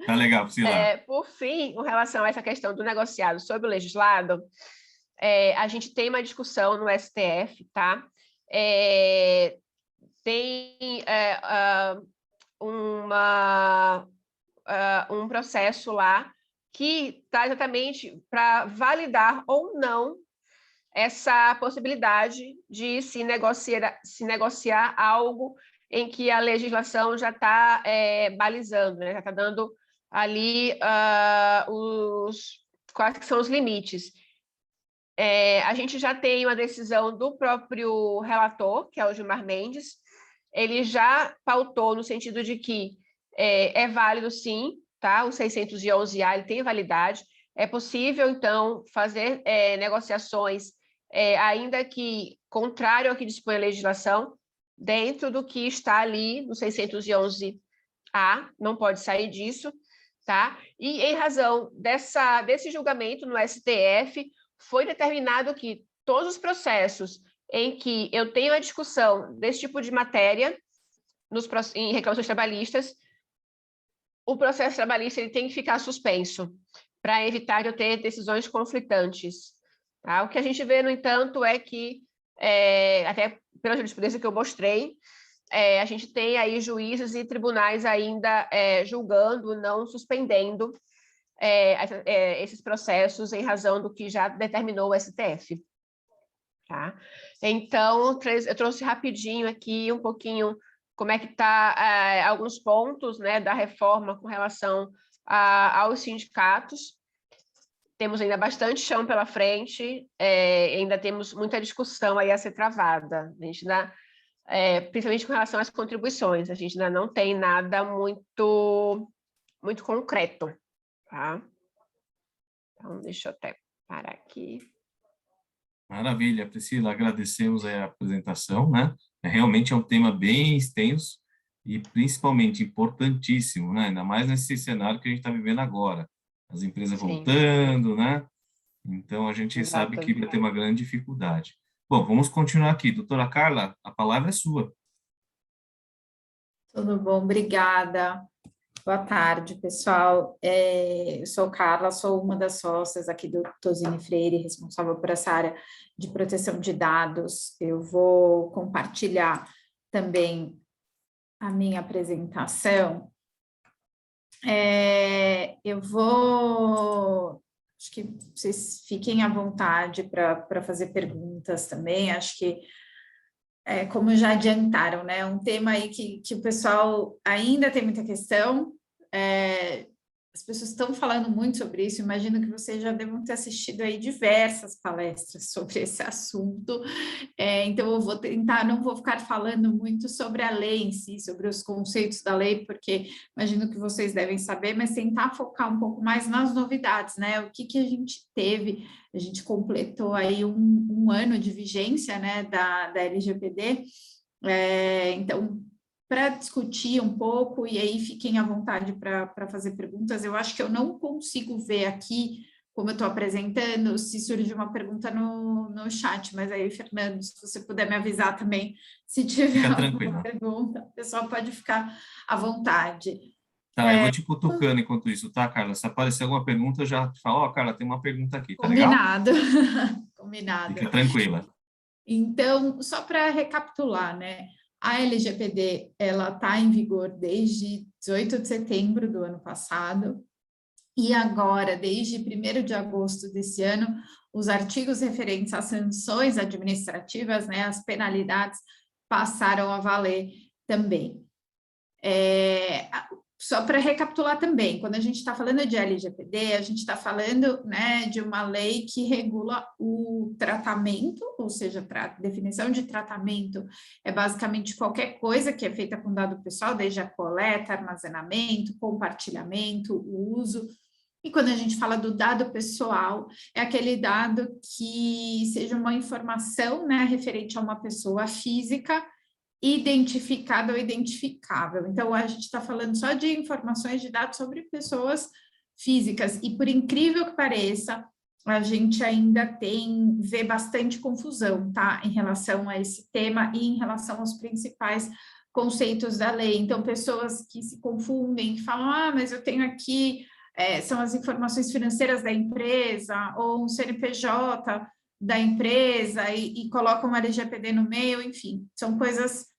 Speaker 1: Tá legal, Priscila.
Speaker 5: Por fim, com relação a essa questão do negociado sobre o legislado, a gente tem uma discussão no STF, tá? Tem um processo lá que está exatamente para validar ou não essa possibilidade de se negociar algo em que a legislação já está balizando, né? Já está dando ali quais que são os limites. A gente já tem uma decisão do próprio relator, que é o Gilmar Mendes. Ele já pautou no sentido de que é válido, sim, tá? O 611A ele tem validade. É possível, então, fazer negociações, ainda que contrário ao que dispõe a legislação, dentro do que está ali no 611A, não pode sair disso, tá? E em razão desse julgamento no STF, foi determinado que todos os processos em que eu tenho a discussão desse tipo de matéria, em reclamações trabalhistas, o processo trabalhista ele tem que ficar suspenso, para evitar de eu ter decisões conflitantes. Tá? O que a gente vê, no entanto, é que, até pela jurisprudência que eu mostrei, a gente tem aí juízes e tribunais ainda julgando, não suspendendo esses processos em razão do que já determinou o STF. Tá? Então, eu trouxe rapidinho aqui um pouquinho como é que está alguns pontos, né, da reforma com relação aos sindicatos. Temos ainda bastante chão pela frente, ainda temos muita discussão aí a ser travada. A gente ainda, principalmente com relação às contribuições, a gente ainda não tem nada muito concreto. Tá? Então, deixa eu até parar aqui.
Speaker 1: Maravilha, Priscila, agradecemos a apresentação, né? Realmente é um tema bem extenso e principalmente importantíssimo, né? Ainda mais nesse cenário que a gente está vivendo agora. As empresas
Speaker 5: Sim.
Speaker 1: voltando, né? Então, a gente sabe que vai ter uma grande dificuldade. Bom, vamos continuar aqui. Doutora Carla, a palavra é sua.
Speaker 6: Tudo bom, obrigada. Boa tarde, pessoal. Eu sou Carla, sou uma das sócias aqui do Tosini Freire, responsável por essa área de proteção de dados. Eu vou compartilhar também a minha apresentação. Acho que vocês fiquem à vontade para fazer perguntas também, acho que como já adiantaram, né? Um tema aí que o pessoal ainda tem muita questão. As pessoas estão falando muito sobre isso. Imagino que vocês já devam ter assistido aí diversas palestras sobre esse assunto. Então, eu vou tentar, não vou ficar falando muito sobre a lei em si, sobre os conceitos da lei, porque imagino que vocês devem saber, mas tentar focar um pouco mais nas novidades, né? O que a gente teve. A gente completou aí um ano de vigência, né, da LGPD, então, para discutir um pouco, e aí fiquem à vontade para fazer perguntas. Eu acho que eu não consigo ver aqui, como eu estou apresentando, se surge uma pergunta no chat, mas aí, Fernando, se você puder me avisar também, se tiver alguma pergunta, o pessoal pode ficar à vontade.
Speaker 1: Tá, eu vou te cutucando enquanto isso, tá, Carla? Se aparecer alguma pergunta, eu já te falo, Carla, tem uma pergunta aqui, tá
Speaker 6: Combinado.
Speaker 1: legal?
Speaker 6: Combinado.
Speaker 1: Fica tranquila.
Speaker 6: Então, só para recapitular, né? A LGPD, ela está em vigor desde 18 de setembro do ano passado, e agora, desde 1º de agosto desse ano, os artigos referentes às sanções administrativas, né, as penalidades, passaram a valer também. Só para recapitular também, quando a gente está falando de LGPD, a gente está falando, né, de uma lei que regula o tratamento, ou seja, a definição de tratamento é basicamente qualquer coisa que é feita com dado pessoal, desde a coleta, armazenamento, compartilhamento, o uso. E quando a gente fala do dado pessoal, é aquele dado que seja uma informação, né, referente a uma pessoa física, identificada ou identificável. Então, a gente está falando só de informações de dados sobre pessoas físicas, e por incrível que pareça, a gente ainda vê bastante confusão, tá, em relação a esse tema e em relação aos principais conceitos da lei. Então, pessoas que se confundem, que falam, mas eu tenho aqui, são as informações financeiras da empresa, ou um CNPJ da empresa, e colocam uma LGPD no meio, enfim, são coisas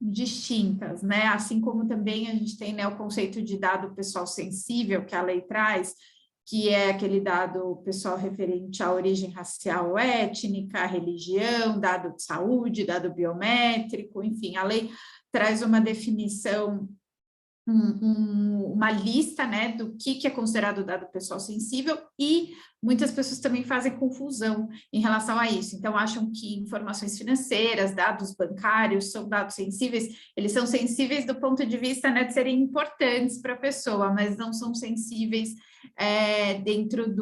Speaker 6: distintas, né? Assim como também a gente tem, né, o conceito de dado pessoal sensível que a lei traz, que é aquele dado pessoal referente à origem racial ou étnica, religião, dado de saúde, dado biométrico, enfim, a lei traz uma definição uma lista, né, do que é considerado dado pessoal sensível, e muitas pessoas também fazem confusão em relação a isso. Então, acham que informações financeiras, dados bancários são dados sensíveis. Eles são sensíveis do ponto de vista, né, de serem importantes para a pessoa, mas não são sensíveis dentro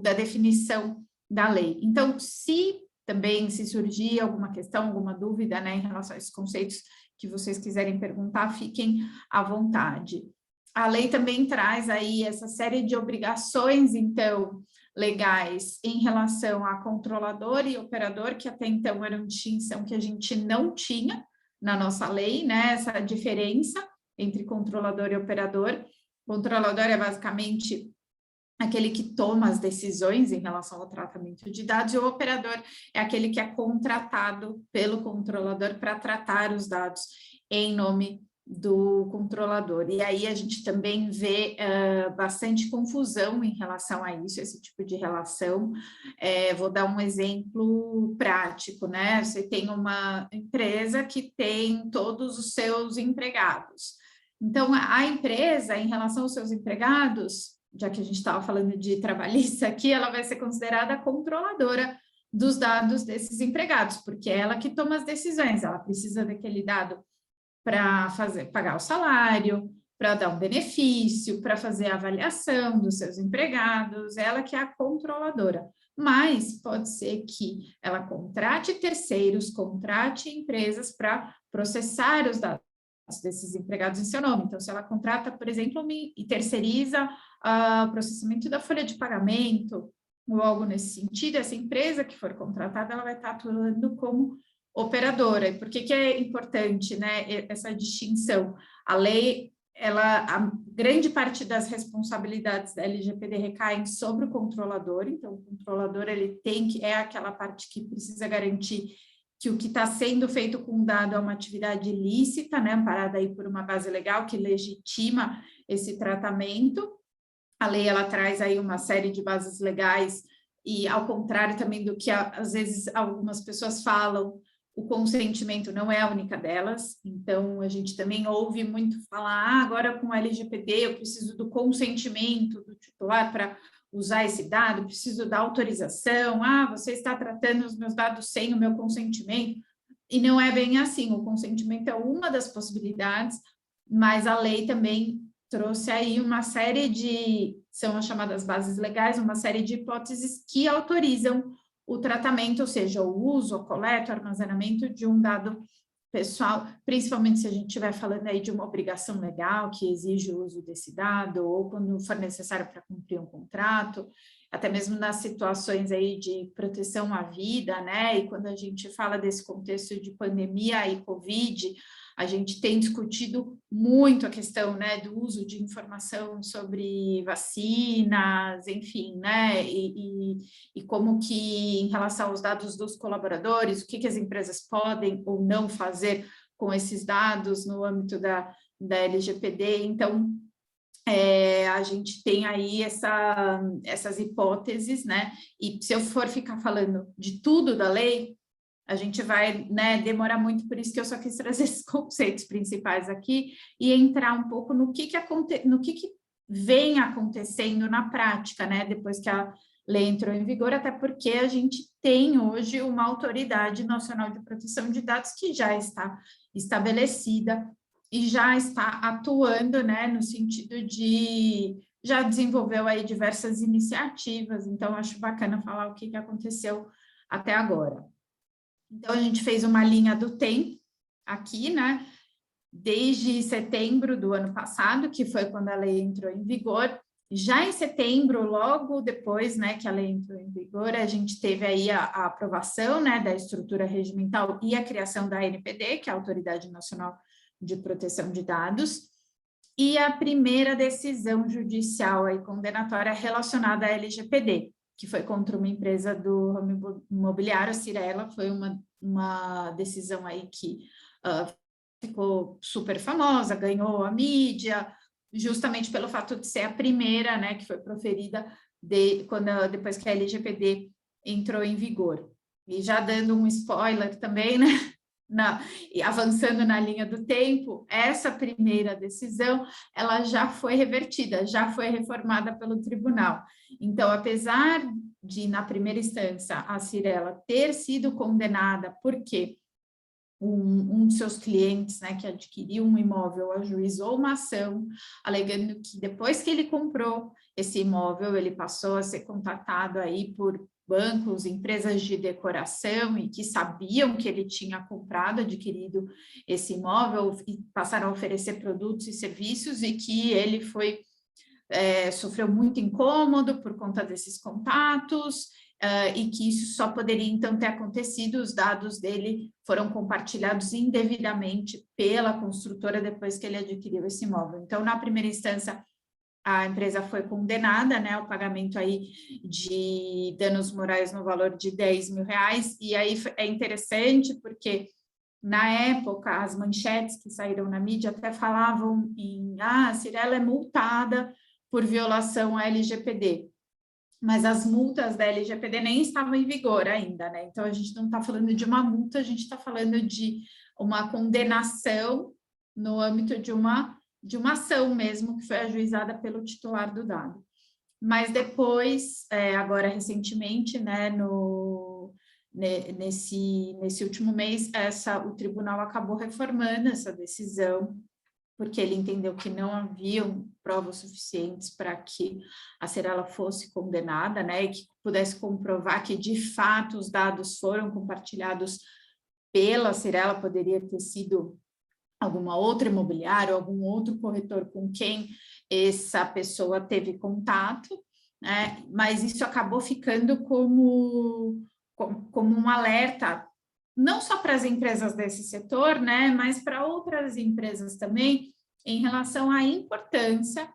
Speaker 6: da definição da lei. Então, se surgir alguma questão, alguma dúvida, né, em relação a esses conceitos que vocês quiserem perguntar, fiquem à vontade. A lei também traz aí essa série de obrigações, então, legais em relação a controlador e operador, que até então era uma distinção que a gente não tinha na nossa lei, né, essa diferença entre controlador e operador. Controlador é basicamente aquele que toma as decisões em relação ao tratamento de dados, e o operador é aquele que é contratado pelo controlador para tratar os dados em nome do controlador. E aí a gente também vê bastante confusão em relação a isso, esse tipo de relação. Vou dar um exemplo prático, né? Você tem uma empresa que tem todos os seus empregados. Então, a empresa, em relação aos seus empregados, já que a gente estava falando de trabalhista aqui, ela vai ser considerada controladora dos dados desses empregados, porque é ela que toma as decisões, ela precisa daquele dado para pagar o salário, para dar um benefício, para fazer a avaliação dos seus empregados, ela que é a controladora. Mas pode ser que ela contrate terceiros, contrate empresas para processar os dados desses empregados em seu nome. Então, se ela contrata, por exemplo, e terceiriza o processamento da folha de pagamento, ou algo nesse sentido, essa empresa que for contratada, ela vai estar atuando como operadora. E por que é importante, né, essa distinção? A lei, a grande parte das responsabilidades da LGPD recaem sobre o controlador, então o controlador é aquela parte que precisa garantir que o que está sendo feito com o dado é uma atividade ilícita, né, amparada aí por uma base legal que legitima esse tratamento. A lei, ela traz aí uma série de bases legais, e ao contrário também do que às vezes algumas pessoas falam, o consentimento não é a única delas. Então, a gente também ouve muito falar, agora com o LGPD eu preciso do consentimento do titular para usar esse dado, preciso da autorização, você está tratando os meus dados sem o meu consentimento, e não é bem assim. O consentimento é uma das possibilidades, mas a lei também trouxe aí uma série são as chamadas bases legais, uma série de hipóteses que autorizam o tratamento, ou seja, o uso, a coleta, o armazenamento de um dado pessoal, principalmente se a gente estiver falando aí de uma obrigação legal que exige o uso desse dado, ou quando for necessário para cumprir um contrato, até mesmo nas situações aí de proteção à vida, né? E quando a gente fala desse contexto de pandemia e Covid, a gente tem discutido muito a questão, né, do uso de informação sobre vacinas, enfim, né, e como que, em relação aos dados dos colaboradores, o que as empresas podem ou não fazer com esses dados no âmbito da LGPD. Então, a gente tem aí essas hipóteses, né, e se eu for ficar falando de tudo da lei, a gente vai, né, demorar muito, por isso que eu só quis trazer esses conceitos principais aqui e entrar um pouco no que vem acontecendo na prática, né, depois que a lei entrou em vigor, até porque a gente tem hoje uma Autoridade Nacional de Proteção de Dados que já está estabelecida e já está atuando, né, no sentido de já desenvolveu aí diversas iniciativas. Então acho bacana falar o que aconteceu até agora. Então, a gente fez uma linha do tempo aqui, né? Desde setembro do ano passado, que foi quando a lei entrou em vigor. Já em setembro, logo depois, né, que a lei entrou em vigor, a gente teve aí a aprovação, né, da estrutura regimental e a criação da ANPD, que é a Autoridade Nacional de Proteção de Dados, e a primeira decisão judicial aí condenatória relacionada à LGPD, que foi contra uma empresa do ramo imobiliário, a Cyrela. Foi uma decisão aí que ficou super famosa, ganhou a mídia, justamente pelo fato de ser a primeira, né, que foi proferida depois que a LGPD entrou em vigor. E já dando um spoiler também, né, avançando na linha do tempo, essa primeira decisão, ela já foi revertida, já foi reformada pelo tribunal. Então, apesar de, na primeira instância, a Cyrela ter sido condenada porque um de seus clientes, né, que adquiriu um imóvel, ajuizou uma ação, alegando que depois que ele comprou esse imóvel, ele passou a ser contatado aí por bancos, empresas de decoração, e que sabiam que ele tinha comprado, adquirido esse imóvel, e passaram a oferecer produtos e serviços, e que ele sofreu muito incômodo por conta desses contatos, e que isso só poderia, então, ter acontecido, os dados dele foram compartilhados indevidamente pela construtora depois que ele adquiriu esse imóvel. Então, na primeira instância, a empresa foi condenada, né, ao pagamento aí de danos morais no valor de R$10 mil, e aí é interessante porque, na época, as manchetes que saíram na mídia até falavam a Cyrela é multada por violação à LGPD, mas as multas da LGPD nem estavam em vigor ainda, né? Então, a gente não está falando de uma multa, a gente está falando de uma condenação no âmbito de uma ação mesmo, que foi ajuizada pelo titular do dado. Mas depois, agora recentemente, né, nesse último mês, o tribunal acabou reformando essa decisão, porque ele entendeu que não haviam provas suficientes para que a Cyrela fosse condenada, né, e que pudesse comprovar que, de fato, os dados foram compartilhados pela Cyrela, poderia ter sido alguma outra imobiliária, algum outro corretor com quem essa pessoa teve contato, né, mas isso acabou ficando como um alerta, não só para as empresas desse setor, né, mas para outras empresas também, em relação à importância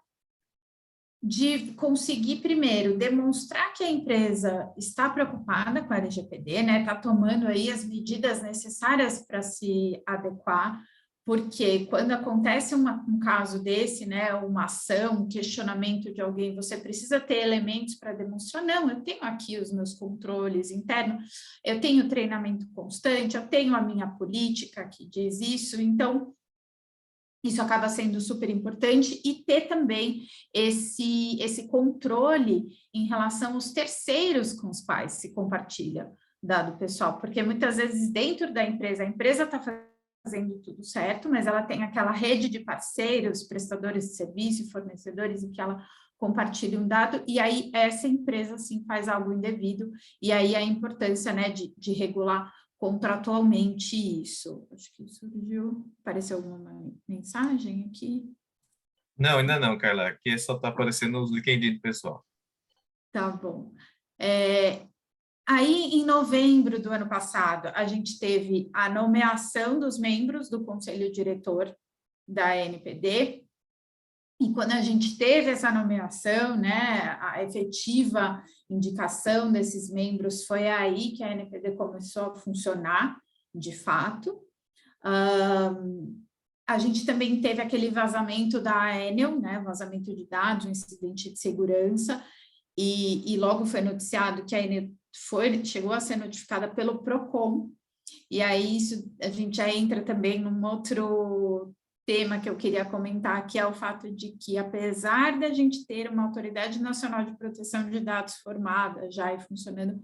Speaker 6: de conseguir, primeiro, demonstrar que a empresa está preocupada com a LGPD, né, está tomando aí as medidas necessárias para se adequar, porque quando acontece um caso desse, né, uma ação, um questionamento de alguém, você precisa ter elementos para demonstrar, não, eu tenho aqui os meus controles internos, eu tenho treinamento constante, eu tenho a minha política que diz isso, então isso acaba sendo super importante, e ter também esse controle em relação aos terceiros com os quais se compartilha dado pessoal, porque muitas vezes dentro da empresa, a empresa está fazendo tudo certo, mas ela tem aquela rede de parceiros, prestadores de serviço, fornecedores, em que ela compartilha um dado, e aí essa empresa, sim, faz algo indevido, e aí a importância, né, de regular contratualmente isso. Acho que surgiu, apareceu alguma mensagem aqui?
Speaker 1: Não, ainda não, Carla, aqui só está aparecendo os LinkedIn pessoal.
Speaker 6: Tá bom. Aí, em novembro do ano passado, a gente teve a nomeação dos membros do Conselho Diretor da NPD, e quando a gente teve essa nomeação, né, a efetiva indicação desses membros, foi aí que a NPD começou a funcionar, de fato. A gente também teve aquele vazamento da Enel, né, vazamento de dados, um incidente de segurança, e logo foi noticiado que a Enel chegou a ser notificada pelo PROCON, e aí isso, a gente já entra também num outro tema que eu queria comentar, que é o fato de que, apesar da gente ter uma Autoridade Nacional de Proteção de Dados formada já e funcionando,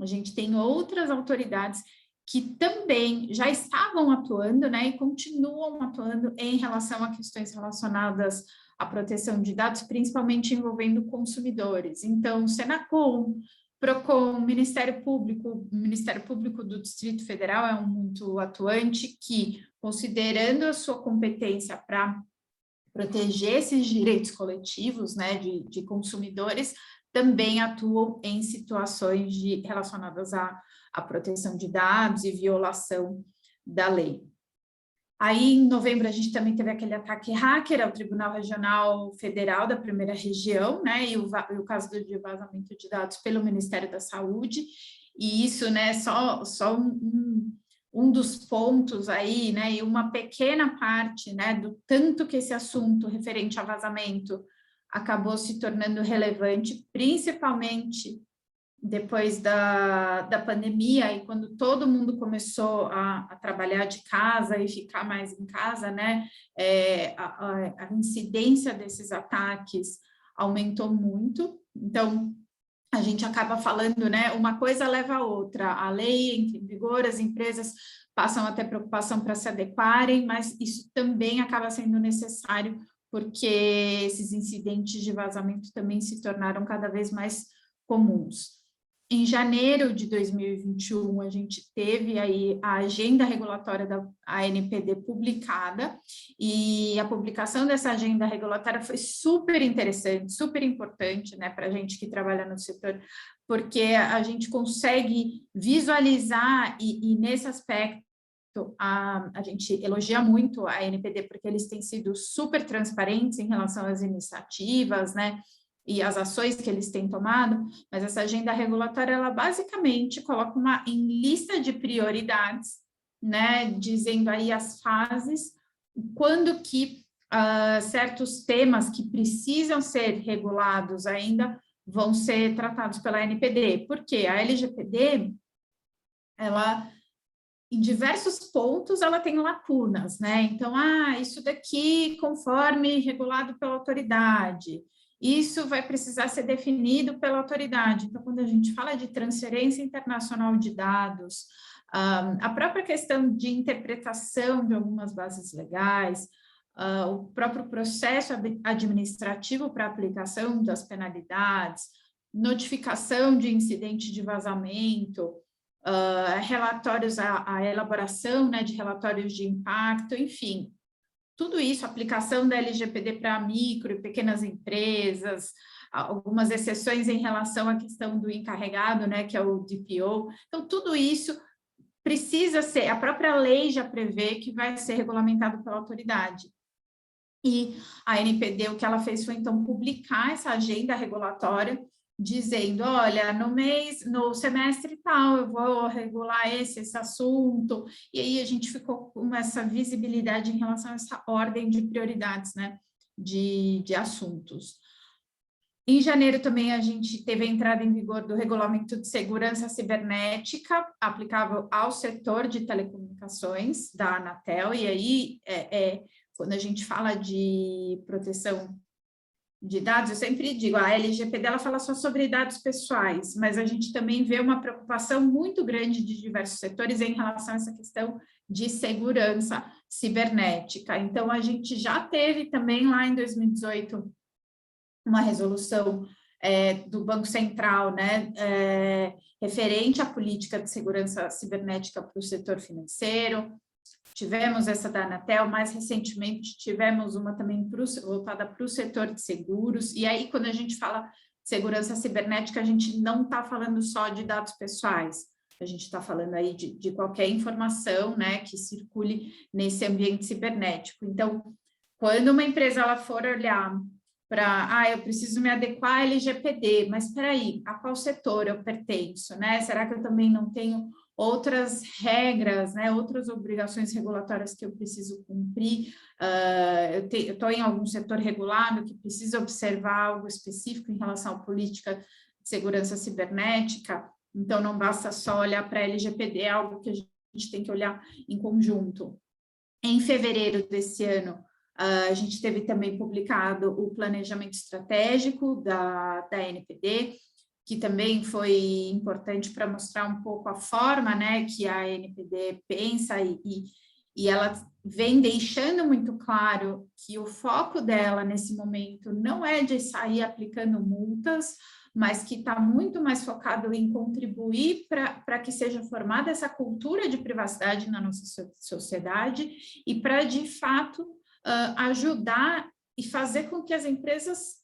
Speaker 6: a gente tem outras autoridades que também já estavam atuando, né, e continuam atuando em relação a questões relacionadas à proteção de dados, principalmente envolvendo consumidores. Então, Senacom, PROCON, Ministério Público do Distrito Federal é um muito atuante que, considerando a sua competência para proteger esses direitos coletivos, né, de consumidores, também atuam em situações relacionadas à proteção de dados e violação da lei. Aí, em novembro, a gente também teve aquele ataque hacker ao Tribunal Regional Federal da Primeira Região, né, e o caso de vazamento de dados pelo Ministério da Saúde, e isso, né, só um dos pontos aí, né, e uma pequena parte, né, do tanto que esse assunto referente a vazamento acabou se tornando relevante, principalmente depois da pandemia, e quando todo mundo começou a trabalhar de casa e ficar mais em casa, né, a incidência desses ataques aumentou muito. Então, a gente acaba falando, né, uma coisa leva a outra, a lei entra em vigor, as empresas passam a ter preocupação para se adequarem, mas isso também acaba sendo necessário, porque esses incidentes de vazamento também se tornaram cada vez mais comuns. Em janeiro de 2021, a gente teve aí a agenda regulatória da ANPD publicada, e a publicação dessa agenda regulatória foi super interessante, super importante, né, para a gente que trabalha no setor, porque a gente consegue visualizar, e nesse aspecto, a gente elogia muito a ANPD, porque eles têm sido super transparentes em relação às iniciativas, né, e as ações que eles têm tomado, mas essa agenda regulatória, ela basicamente coloca em lista de prioridades, né, dizendo aí as fases, quando que certos temas que precisam ser regulados ainda vão ser tratados pela ANPD, porque a LGPD, ela, em diversos pontos, ela tem lacunas, né, então, isso daqui conforme regulado pela autoridade, isso vai precisar ser definido pela autoridade. Então, quando a gente fala de transferência internacional de dados, a própria questão de interpretação de algumas bases legais, o próprio processo administrativo para aplicação das penalidades, notificação de incidente de vazamento, relatórios, a elaboração, né, de relatórios de impacto, enfim, tudo isso, aplicação da LGPD para micro e pequenas empresas, algumas exceções em relação à questão do encarregado, né, que é o DPO. Então, tudo isso precisa ser, a própria lei já prevê que vai ser regulamentado pela autoridade. E a ANPD, o que ela fez foi, então, publicar essa agenda regulatória, dizendo, olha, no semestre tal, eu vou regular esse assunto, e aí a gente ficou com essa visibilidade em relação a essa ordem de prioridades, né, de assuntos. Em janeiro também a gente teve a entrada em vigor do Regulamento de Segurança Cibernética, aplicável ao setor de telecomunicações da Anatel, e aí, quando a gente fala de proteção de dados, eu sempre digo, a LGPD ela fala só sobre dados pessoais, mas a gente também vê uma preocupação muito grande de diversos setores em relação a essa questão de segurança cibernética. Então, a gente já teve também lá em 2018 uma resolução do Banco Central, né, referente à política de segurança cibernética para o setor financeiro. Tivemos essa da Anatel, mais recentemente tivemos uma também voltada para o setor de seguros, e aí quando a gente fala de segurança cibernética, a gente não está falando só de dados pessoais, a gente está falando aí de qualquer informação, né, que circule nesse ambiente cibernético. Então, quando uma empresa ela for olhar para, eu preciso me adequar à LGPD, mas espera aí, a qual setor eu pertenço, né? Será que eu também não tenho outras regras, né, outras obrigações regulatórias que eu preciso cumprir? Eu estou em algum setor regulado que precisa observar algo específico em relação à política de segurança cibernética, então não basta só olhar para a LGPD, é algo que a gente tem que olhar em conjunto. Em fevereiro desse ano, a gente teve também publicado o planejamento estratégico da ANPD, que também foi importante para mostrar um pouco a forma, né, que a ANPD pensa, e ela vem deixando muito claro que o foco dela nesse momento não é de sair aplicando multas, mas que está muito mais focado em contribuir para que seja formada essa cultura de privacidade na nossa sociedade e para, de fato, ajudar e fazer com que as empresas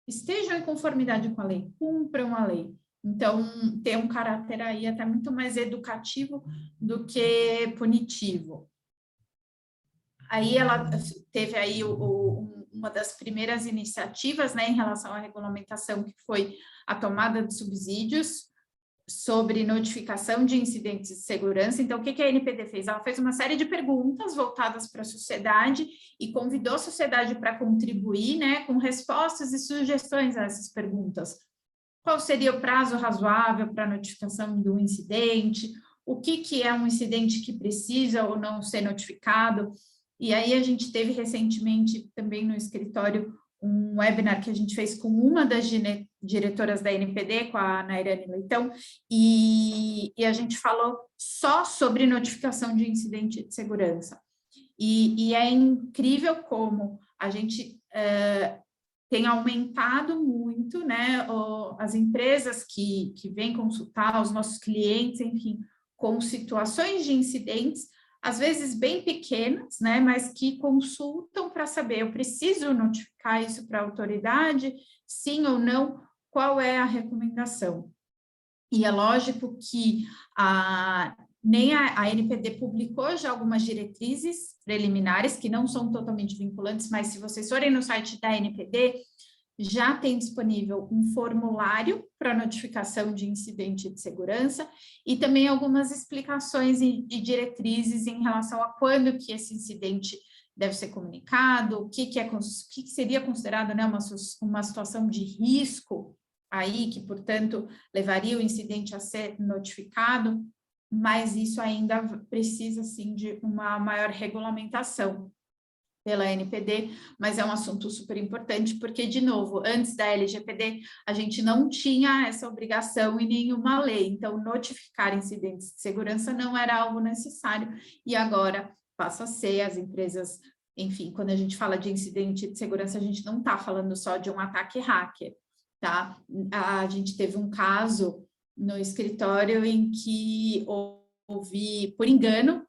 Speaker 6: estejam em conformidade com a lei, cumpram a lei. Então, tem um caráter aí até muito mais educativo do que punitivo. Aí ela teve aí uma das primeiras iniciativas, né, em relação à regulamentação, que foi a tomada de subsídios sobre notificação de incidentes de segurança. Então, o que a ANPD fez? Ela fez uma série de perguntas voltadas para a sociedade e convidou a sociedade para contribuir, né, com respostas e sugestões a essas perguntas. qual seria o prazo razoável para notificação do incidente, o que é um incidente que precisa ou não ser notificado. E aí a gente teve recentemente também no escritório um webinar que a gente fez com uma das diretoras da NPD, com a Nairane Leitão, e a gente falou só sobre notificação de incidente de segurança. E é incrível como a gente tem aumentado muito, né, as empresas que vêm consultar, os nossos clientes, enfim, com situações de incidentes, às vezes bem pequenas, né, mas que consultam para saber, eu preciso notificar isso para a autoridade, sim ou não, qual é a recomendação. E é lógico que nem a NPD publicou já algumas diretrizes preliminares, que não são totalmente vinculantes, mas se vocês forem no site da NPD, já tem disponível um formulário para notificação de incidente de segurança e também algumas explicações e diretrizes em relação a quando que esse incidente deve ser comunicado, o que seria considerado, né, uma situação de risco aí, que, portanto, levaria o incidente a ser notificado, mas isso ainda precisa, sim, de uma maior regulamentação pela NPD, mas é um assunto super importante, porque, de novo, antes da LGPD, a gente não tinha essa obrigação em nenhuma lei, então notificar incidentes de segurança não era algo necessário, e agora passa a ser. As empresas, enfim, quando a gente fala de incidente de segurança, a gente não está falando só de um ataque hacker, tá? A gente teve um caso no escritório em que houve, por engano,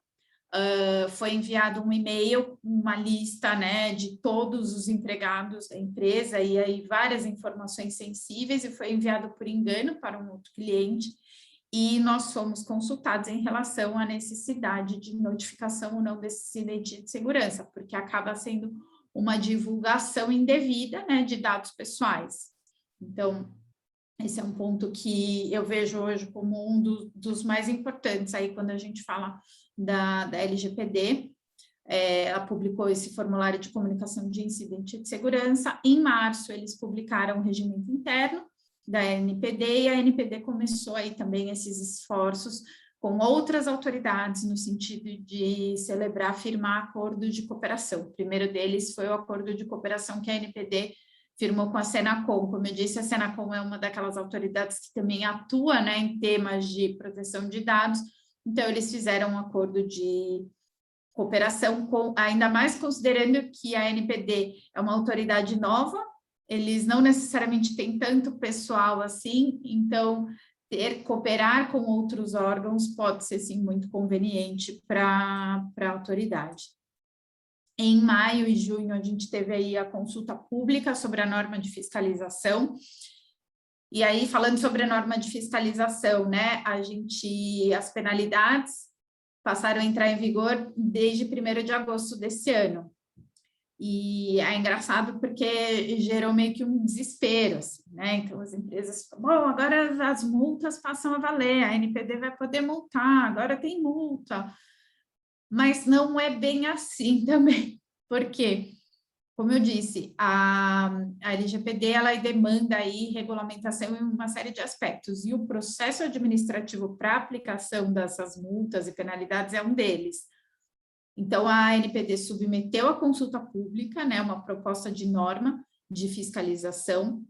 Speaker 6: foi enviado um e-mail, uma lista, né, de todos os empregados da empresa, e aí várias informações sensíveis, e foi enviado por engano para um outro cliente, e nós fomos consultados em relação à necessidade de notificação ou não desse incidente de segurança, porque acaba sendo uma divulgação indevida, né, de dados pessoais. Então, esse é um ponto que eu vejo hoje como um dos mais importantes aí quando a gente fala da LGPD. Ela publicou esse formulário de comunicação de incidente de segurança. Em março, eles publicaram o regimento interno da NPD, e a NPD começou aí também esses esforços com outras autoridades no sentido de celebrar, firmar acordos de cooperação. O primeiro deles foi o acordo de cooperação que a NPD firmou com a Senacom. Como eu disse, a Senacom é uma daquelas autoridades que também atua, né, em temas de proteção de dados, então eles fizeram um acordo de cooperação, ainda mais considerando que a NPD é uma autoridade nova, eles não necessariamente têm tanto pessoal assim, então cooperar com outros órgãos pode ser, sim, muito conveniente para a autoridade. Em maio e junho, a gente teve aí a consulta pública sobre a norma de fiscalização. E aí, falando sobre a norma de fiscalização, né, as penalidades passaram a entrar em vigor desde 1º de agosto desse ano. E é engraçado porque gerou meio que um desespero, assim, né? Então, as empresas falam, bom, agora as multas passam a valer, a NPD vai poder multar, agora tem multa. Mas não é bem assim também, porque, como eu disse, a LGPD, ela demanda aí regulamentação em uma série de aspectos, e o processo administrativo para aplicação dessas multas e penalidades é um deles. Então, a NPD submeteu à consulta pública, né, uma proposta de norma de fiscalização,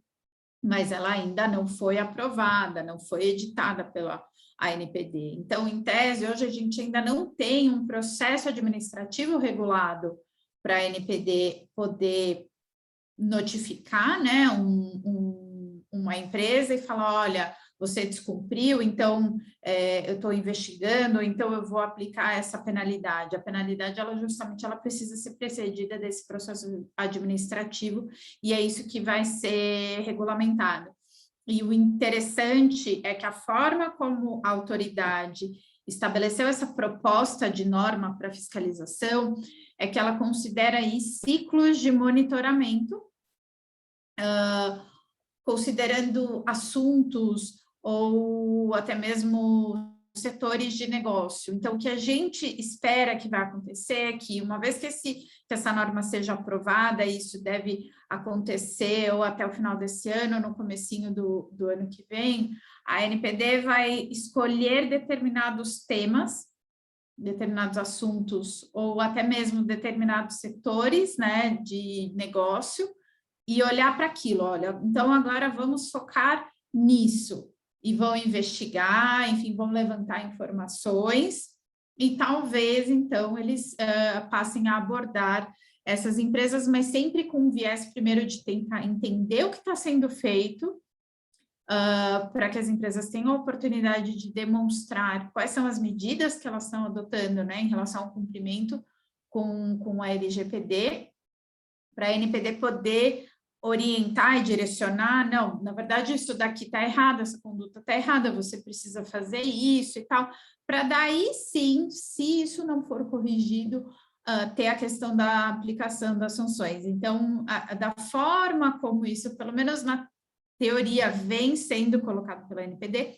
Speaker 6: mas ela ainda não foi aprovada, não foi editada pela ANPD. Então, em tese, hoje a gente ainda não tem um processo administrativo regulado para a ANPD poder notificar, né, uma empresa e falar, olha, você descumpriu, então eu estou investigando, então eu vou aplicar essa penalidade. A penalidade, ela justamente, ela precisa ser precedida desse processo administrativo, e é isso que vai ser regulamentado. E o interessante é que a forma como a autoridade estabeleceu essa proposta de norma para fiscalização é que ela considera aí ciclos de monitoramento, considerando assuntos ou até mesmo setores de negócio. Então, o que a gente espera que vai acontecer é que, uma vez que essa norma seja aprovada, isso deve acontecer ou até o final desse ano, no comecinho do ano que vem, a ANPD vai escolher determinados temas, determinados assuntos, ou até mesmo determinados setores, né, de negócio, e olhar para aquilo, olha, então agora vamos focar nisso, e vão investigar, enfim, vão levantar informações, e talvez, então, eles passem a abordar essas empresas, mas sempre com um viés, primeiro, de tentar entender o que está sendo feito, para que as empresas tenham a oportunidade de demonstrar quais são as medidas que elas estão adotando, né, em relação ao cumprimento com a LGPD, para a ANPD poder orientar e direcionar, não, na verdade, isso daqui está errado, essa conduta está errada, você precisa fazer isso e tal, para daí sim, se isso não for corrigido, ter a questão da aplicação das sanções. Então, da forma como isso, pelo menos na teoria, vem sendo colocado pela ANPD,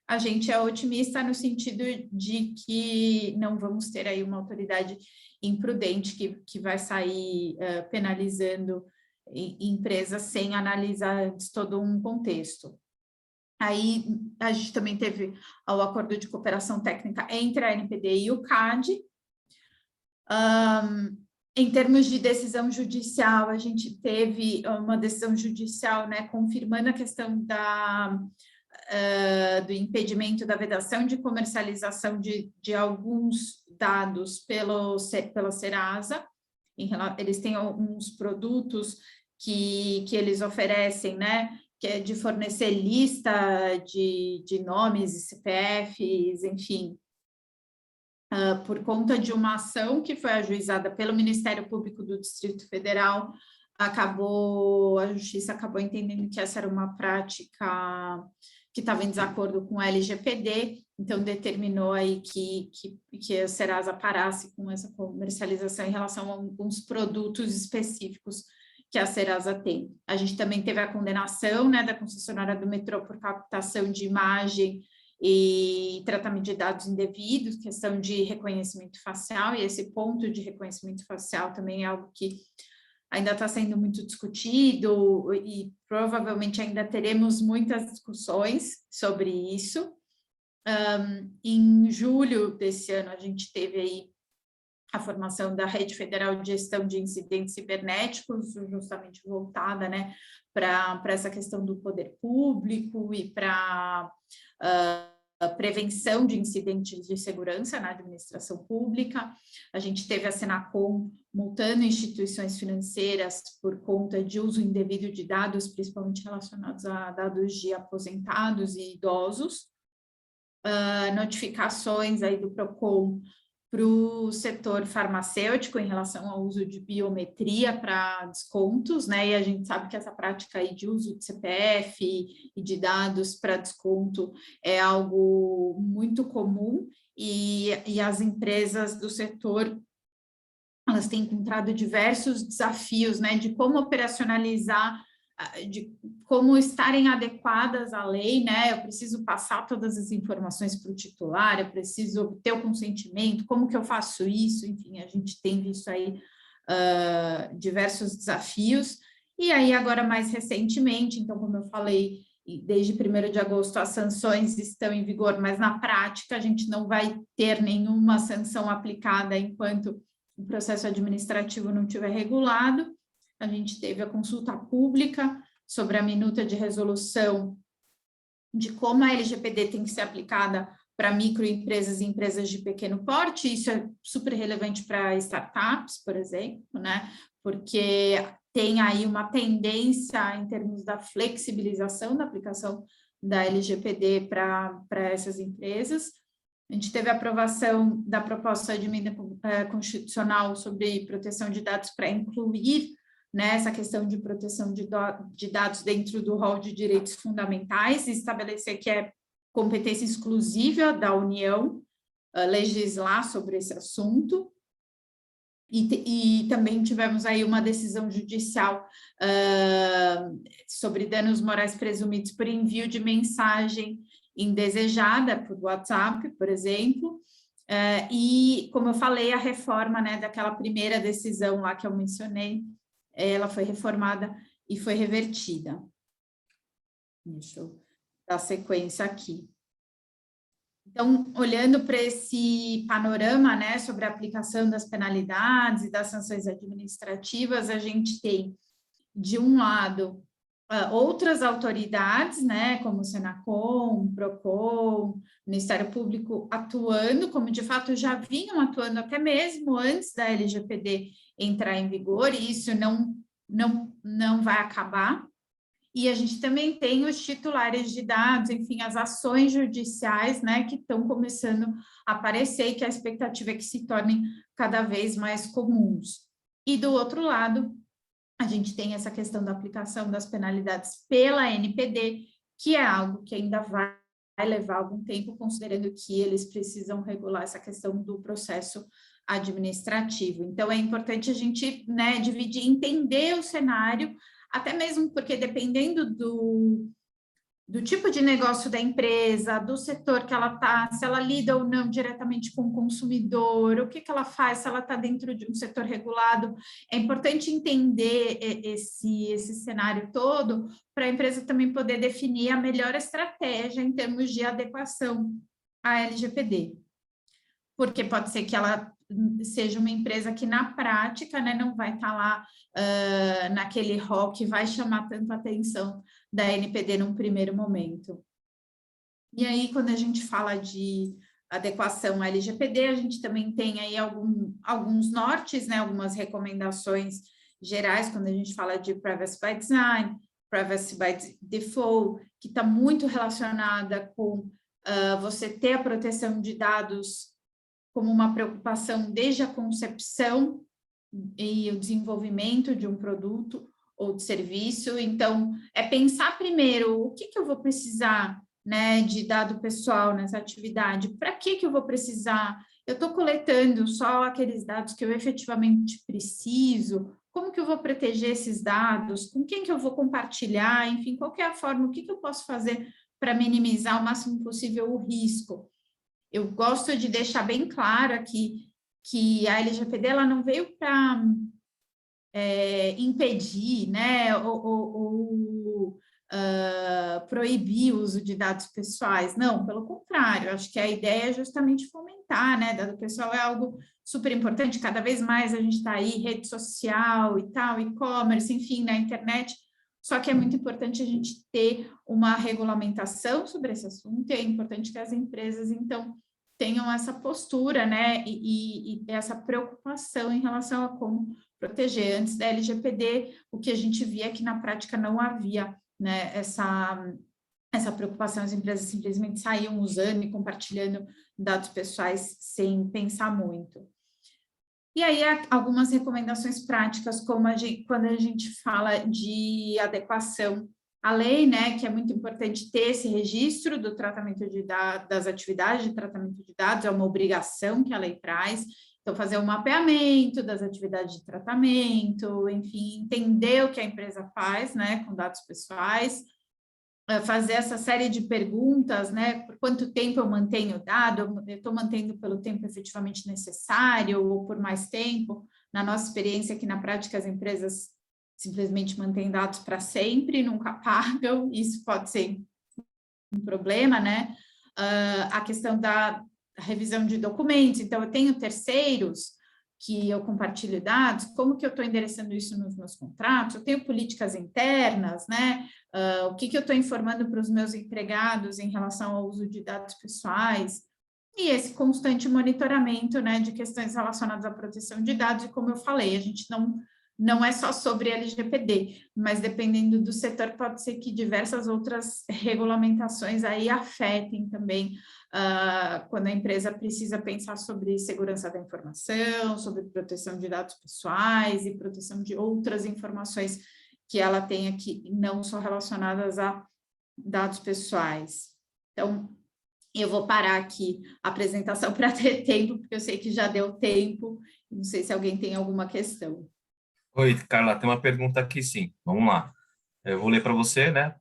Speaker 6: a gente é otimista no sentido de que não vamos ter aí uma autoridade imprudente que vai sair penalizando empresas sem analisar antes todo um contexto. Aí, a gente também teve o acordo de cooperação técnica entre a ANPD e o CAD. Em termos de decisão judicial, a gente teve uma decisão judicial, né, confirmando a questão do impedimento da vedação de comercialização de alguns dados pela Serasa. Eles têm alguns produtos que eles oferecem, né, que é de fornecer lista de nomes e CPFs, enfim, por conta de uma ação que foi ajuizada pelo Ministério Público do Distrito Federal, a Justiça acabou entendendo que essa era uma prática que estava em desacordo com a LGPD, então determinou aí que a Serasa parasse com essa comercialização em relação a alguns produtos específicos que a Serasa tem. A gente também teve a condenação, né, da concessionária do metrô por captação de imagem e tratamento de dados indevidos, questão de reconhecimento facial, e esse ponto de reconhecimento facial também é algo que ainda está sendo muito discutido e provavelmente ainda teremos muitas discussões sobre isso. Em julho desse ano, a gente teve aí a formação da Rede Federal de Gestão de Incidentes Cibernéticos, justamente voltada, né, para essa questão do poder público e para a prevenção de incidentes de segurança na administração pública. A gente teve a Senacom multando instituições financeiras por conta de uso indevido de dados, principalmente relacionados a dados de aposentados e idosos. Notificações aí do PROCON para o setor farmacêutico em relação ao uso de biometria para descontos, né? E a gente sabe que essa prática aí de uso de CPF e de dados para desconto é algo muito comum e as empresas do setor, elas têm encontrado diversos desafios, né? De como operacionalizar, de como estarem adequadas à lei, né? Eu preciso passar todas as informações para o titular, eu preciso ter o consentimento, como que eu faço isso? Enfim, a gente tem visto aí diversos desafios, e aí agora mais recentemente, então, como eu falei, desde 1º de agosto as sanções estão em vigor, mas na prática a gente não vai ter nenhuma sanção aplicada enquanto o processo administrativo não estiver regulado. A gente teve a consulta pública sobre a minuta de resolução de como a LGPD tem que ser aplicada para microempresas e empresas de pequeno porte. Isso é super relevante para startups, por exemplo, né? Porque tem aí uma tendência em termos da flexibilização da aplicação da LGPD para essas empresas. A gente teve a aprovação da proposta de emenda constitucional sobre proteção de dados para incluir, né, essa questão de proteção de dados dentro do rol de direitos fundamentais, e estabelecer que é competência exclusiva da União legislar sobre esse assunto. E também tivemos aí uma decisão judicial sobre danos morais presumidos por envio de mensagem indesejada por WhatsApp, por exemplo, e, como eu falei, a reforma, né, daquela primeira decisão lá que eu mencionei, ela foi reformada e foi revertida. Deixa eu dar sequência aqui. Então, olhando para esse panorama, né, sobre a aplicação das penalidades e das sanções administrativas, a gente tem, de um lado, outras autoridades, né, como o Senacom, o Procon, o Ministério Público atuando, como de fato já vinham atuando até mesmo antes da LGPD entrar em vigor, e isso não vai acabar. E a gente também tem os titulares de dados, enfim, as ações judiciais, né, que estão começando a aparecer e que a expectativa é que se tornem cada vez mais comuns. E do outro lado, a gente tem essa questão da aplicação das penalidades pela NPD, que é algo que ainda vai levar algum tempo, considerando que eles precisam regular essa questão do processo administrativo. Então, é importante a gente, né, dividir, entender o cenário, até mesmo porque dependendo do tipo de negócio da empresa, do setor que ela está, se ela lida ou não diretamente com o consumidor, o que ela faz, se ela está dentro de um setor regulado, é importante entender esse cenário todo para a empresa também poder definir a melhor estratégia em termos de adequação à LGPD. Porque pode ser que ela seja uma empresa que, na prática, né, não vai estar lá naquele rol que vai chamar tanta atenção da NPD num primeiro momento. E aí, quando a gente fala de adequação à LGPD, a gente também tem aí alguns nortes, né, algumas recomendações gerais, quando a gente fala de Privacy by Design, Privacy by Default, que está muito relacionada com você ter a proteção de dados como uma preocupação desde a concepção e o desenvolvimento de um produto ou de serviço. Então, é pensar primeiro o que eu vou precisar, né, de dado pessoal nessa atividade, para que eu vou precisar? Eu estou coletando só aqueles dados que eu efetivamente preciso? Como que eu vou proteger esses dados? Com quem que eu vou compartilhar? Enfim, qual que é a forma, o que eu posso fazer para minimizar o máximo possível o risco? Eu gosto de deixar bem claro aqui que a LGPD ela não veio para impedir, né, ou proibir o uso de dados pessoais. Não, pelo contrário, acho que a ideia é justamente fomentar, né, dado pessoal é algo super importante, cada vez mais a gente está aí, rede social e tal, e-commerce, enfim, na internet, só que é muito importante a gente ter uma regulamentação sobre esse assunto, e é importante que as empresas, então, tenham essa postura, né, e essa preocupação em relação a como proteger. Antes da LGPD, o que a gente via é que na prática não havia, né, essa preocupação, as empresas simplesmente saíam usando e compartilhando dados pessoais sem pensar muito. E aí, algumas recomendações práticas, como quando a gente fala de adequação à lei, né, que é muito importante ter esse registro do tratamento de dados, das atividades de tratamento de dados, é uma obrigação que a lei traz. Então, fazer um mapeamento das atividades de tratamento, enfim, entender o que a empresa faz, né, com dados pessoais, fazer essa série de perguntas, né, por quanto tempo eu mantenho o dado, eu estou mantendo pelo tempo efetivamente necessário ou por mais tempo. Na nossa experiência aqui na prática, as empresas simplesmente mantêm dados para sempre, nunca pagam, isso pode ser um problema, né? A questão da revisão de documentos, então eu tenho terceiros que eu compartilho dados, como que eu estou endereçando isso nos meus contratos? Eu tenho políticas internas, né? O que eu estou informando para os meus empregados em relação ao uso de dados pessoais? E esse constante monitoramento, né, de questões relacionadas à proteção de dados, e como eu falei, a gente não é só sobre LGPD, mas dependendo do setor, pode ser que diversas outras regulamentações aí afetem também quando a empresa precisa pensar sobre segurança da informação, sobre proteção de dados pessoais e proteção de outras informações que ela tem aqui, não só relacionadas a dados pessoais. Então, eu vou parar aqui a apresentação para ter tempo, porque eu sei que já deu tempo, não sei se alguém tem alguma questão.
Speaker 1: Oi, Carla, tem uma pergunta aqui sim. Vamos lá. Eu vou ler para você, né?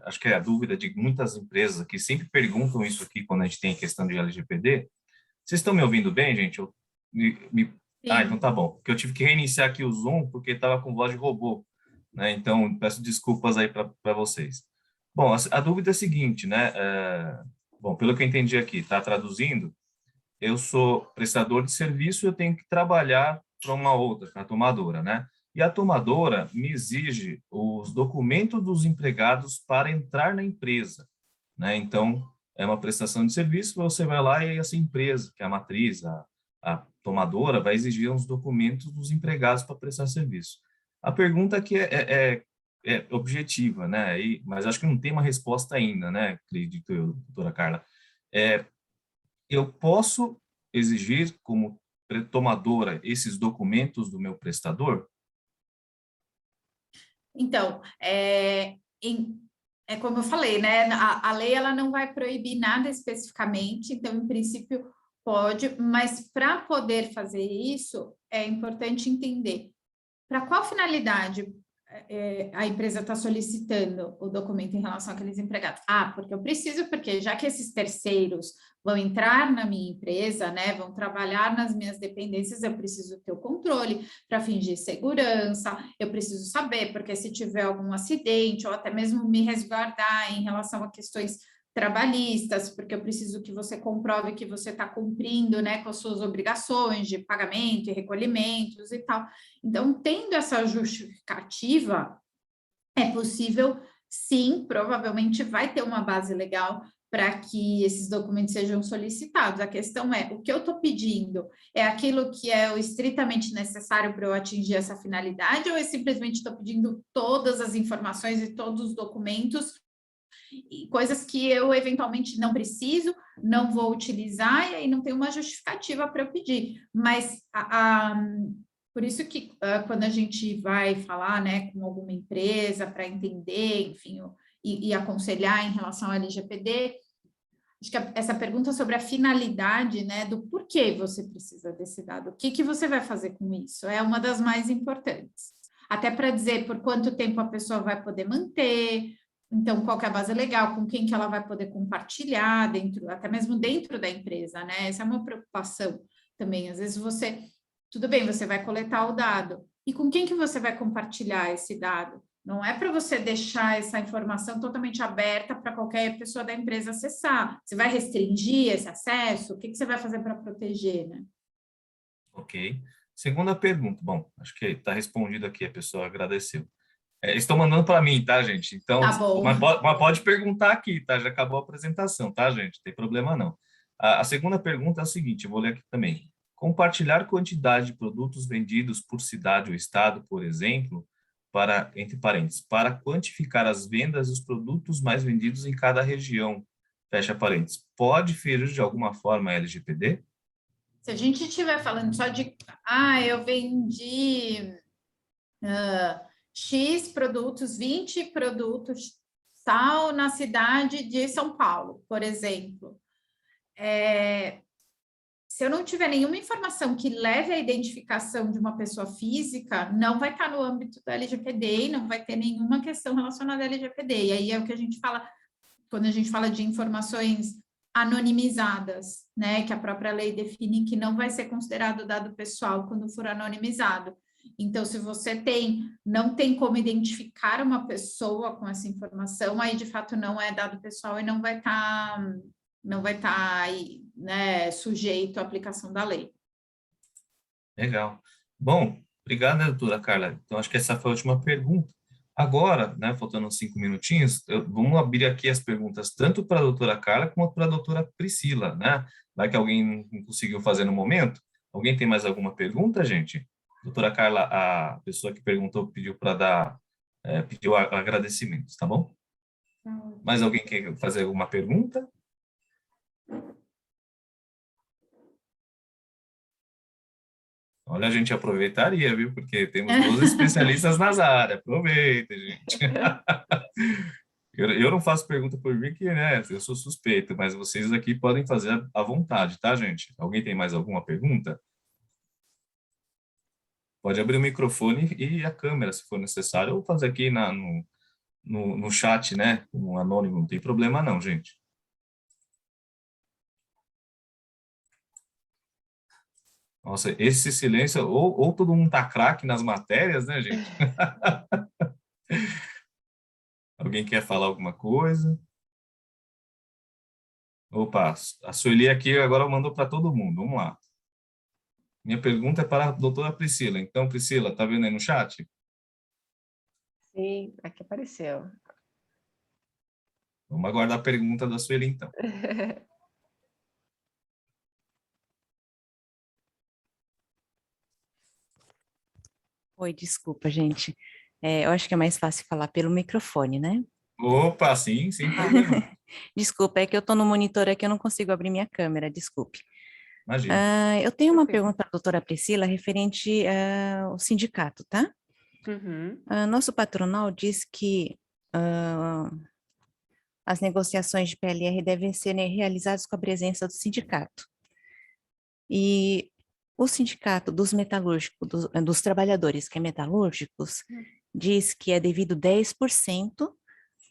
Speaker 1: acho que é a dúvida de muitas empresas que sempre perguntam isso aqui quando a gente tem questão de LGPD. Vocês estão me ouvindo bem, gente? Então tá bom. Porque eu tive que reiniciar aqui o Zoom porque estava com voz de robô, né? Então, peço desculpas aí para vocês. Bom, a dúvida é a seguinte, né? Bom, pelo que eu entendi aqui, tá traduzindo, eu sou prestador de serviço e eu tenho que trabalhar para uma outra, para a tomadora, né? E a tomadora me exige os documentos dos empregados para entrar na empresa, né? Então, é uma prestação de serviço, você vai lá e essa empresa, que é a matriz, a tomadora, vai exigir os documentos dos empregados para prestar serviço. A pergunta aqui é objetiva, né? Mas acho que não tem uma resposta ainda, né? Acredito eu, doutora Carla. Eu posso exigir como tomadora esses documentos do meu prestador?
Speaker 6: Então, como eu falei, né? A lei ela não vai proibir nada especificamente, então, em princípio, pode, mas para poder fazer isso, é importante entender para qual finalidade a empresa está solicitando o documento em relação àqueles empregados. Porque eu preciso, porque já que esses terceiros vão entrar na minha empresa, né, vão trabalhar nas minhas dependências, eu preciso ter o controle para fingir segurança, eu preciso saber, porque se tiver algum acidente, ou até mesmo me resguardar em relação a questões trabalhistas, porque eu preciso que você comprove que você está cumprindo, né, com as suas obrigações de pagamento e recolhimentos e tal. Então, tendo essa justificativa, é possível, sim, provavelmente vai ter uma base legal para que esses documentos sejam solicitados. A questão é, o que eu estou pedindo é aquilo que é o estritamente necessário para eu atingir essa finalidade, ou eu simplesmente estou pedindo todas as informações e todos os documentos e coisas que eu eventualmente não preciso, não vou utilizar, e aí não tem uma justificativa para eu pedir. Mas por isso que quando a gente vai falar, né, com alguma empresa para entender, enfim, e aconselhar em relação ao LGPD, acho que essa pergunta sobre a finalidade, né, do porquê você precisa desse dado, o que você vai fazer com isso, é uma das mais importantes. Até para dizer por quanto tempo a pessoa vai poder manter, então, qual que é a base legal, com quem que ela vai poder compartilhar, até mesmo dentro da empresa, né? Essa é uma preocupação também. Às vezes tudo bem, você vai coletar o dado, e com quem que você vai compartilhar esse dado? Não é para você deixar essa informação totalmente aberta para qualquer pessoa da empresa acessar. Você vai restringir esse acesso? O que você vai fazer para proteger, né?
Speaker 1: Ok. Segunda pergunta. Bom, acho que está respondido aqui, a pessoa agradeceu. Estão mandando para mim, tá, gente? Então,
Speaker 6: tá bom.
Speaker 1: Mas pode perguntar aqui, tá? Já acabou a apresentação, tá, gente? Não tem problema, não. A segunda pergunta é a seguinte, eu vou ler aqui também. Compartilhar quantidade de produtos vendidos por cidade ou estado, por exemplo, entre parênteses, para quantificar as vendas dos produtos mais vendidos em cada região, fecha parênteses. Pode ferir de alguma forma a LGPD?
Speaker 6: Se a gente estiver falando só de, eu vendi X produtos, 20 produtos, tal, na cidade de São Paulo, por exemplo. Se eu não tiver nenhuma informação que leve à identificação de uma pessoa física, não vai estar no âmbito do LGPD e não vai ter nenhuma questão relacionada ao LGPD. E aí é o que a gente fala, quando a gente fala de informações anonimizadas, né, que a própria lei define que não vai ser considerado dado pessoal quando for anonimizado. Então, se você não tem como identificar uma pessoa com essa informação, aí de fato não é dado pessoal e não vai estar aí, né, sujeito à aplicação da lei.
Speaker 1: Legal. Bom, obrigado, né, doutora Carla. Então, acho que essa foi a última pergunta. Agora, né, faltando 5 minutinhos, vamos abrir aqui as perguntas tanto para a doutora Carla quanto para a doutora Priscila, né? Vai que alguém não conseguiu fazer no momento. Alguém tem mais alguma pergunta, gente? Doutora Carla, a pessoa que perguntou pediu agradecimentos, tá bom? Mais alguém quer fazer alguma pergunta? Olha, a gente aproveitaria, viu? Porque temos 12 especialistas nas áreas. Aproveita, gente. Eu não faço pergunta por mim, que, né, eu sou suspeito, mas vocês aqui podem fazer à vontade, tá, gente? Alguém tem mais alguma pergunta? Pode abrir o microfone e a câmera, se for necessário, ou fazer aqui no chat, né? Um anônimo, não tem problema não, gente. Nossa, esse silêncio, ou todo mundo tá craque nas matérias, né, gente? Alguém quer falar alguma coisa? Opa, a Sueli aqui agora mandou para todo mundo. Vamos lá. Minha pergunta é para a doutora Priscila. Então, Priscila, tá vendo aí no chat?
Speaker 5: Sim, aqui apareceu.
Speaker 1: Vamos aguardar a pergunta da Sueli, então.
Speaker 7: Oi, desculpa, gente. Eu acho que é mais fácil falar pelo microfone, né?
Speaker 1: Opa, sim, sem problema.
Speaker 7: Desculpa, é que eu estou no monitor aqui, eu não consigo abrir minha câmera, desculpe.
Speaker 1: Imagina.
Speaker 7: Eu tenho uma
Speaker 5: Tranquilo.
Speaker 7: pergunta para a doutora Priscila referente ao sindicato, tá?
Speaker 5: Uhum.
Speaker 7: Nosso patronal diz que as negociações de PLR devem ser, né, realizadas com a presença do sindicato. E o sindicato dos metalúrgicos, dos trabalhadores que é metalúrgicos, diz que é devido 10%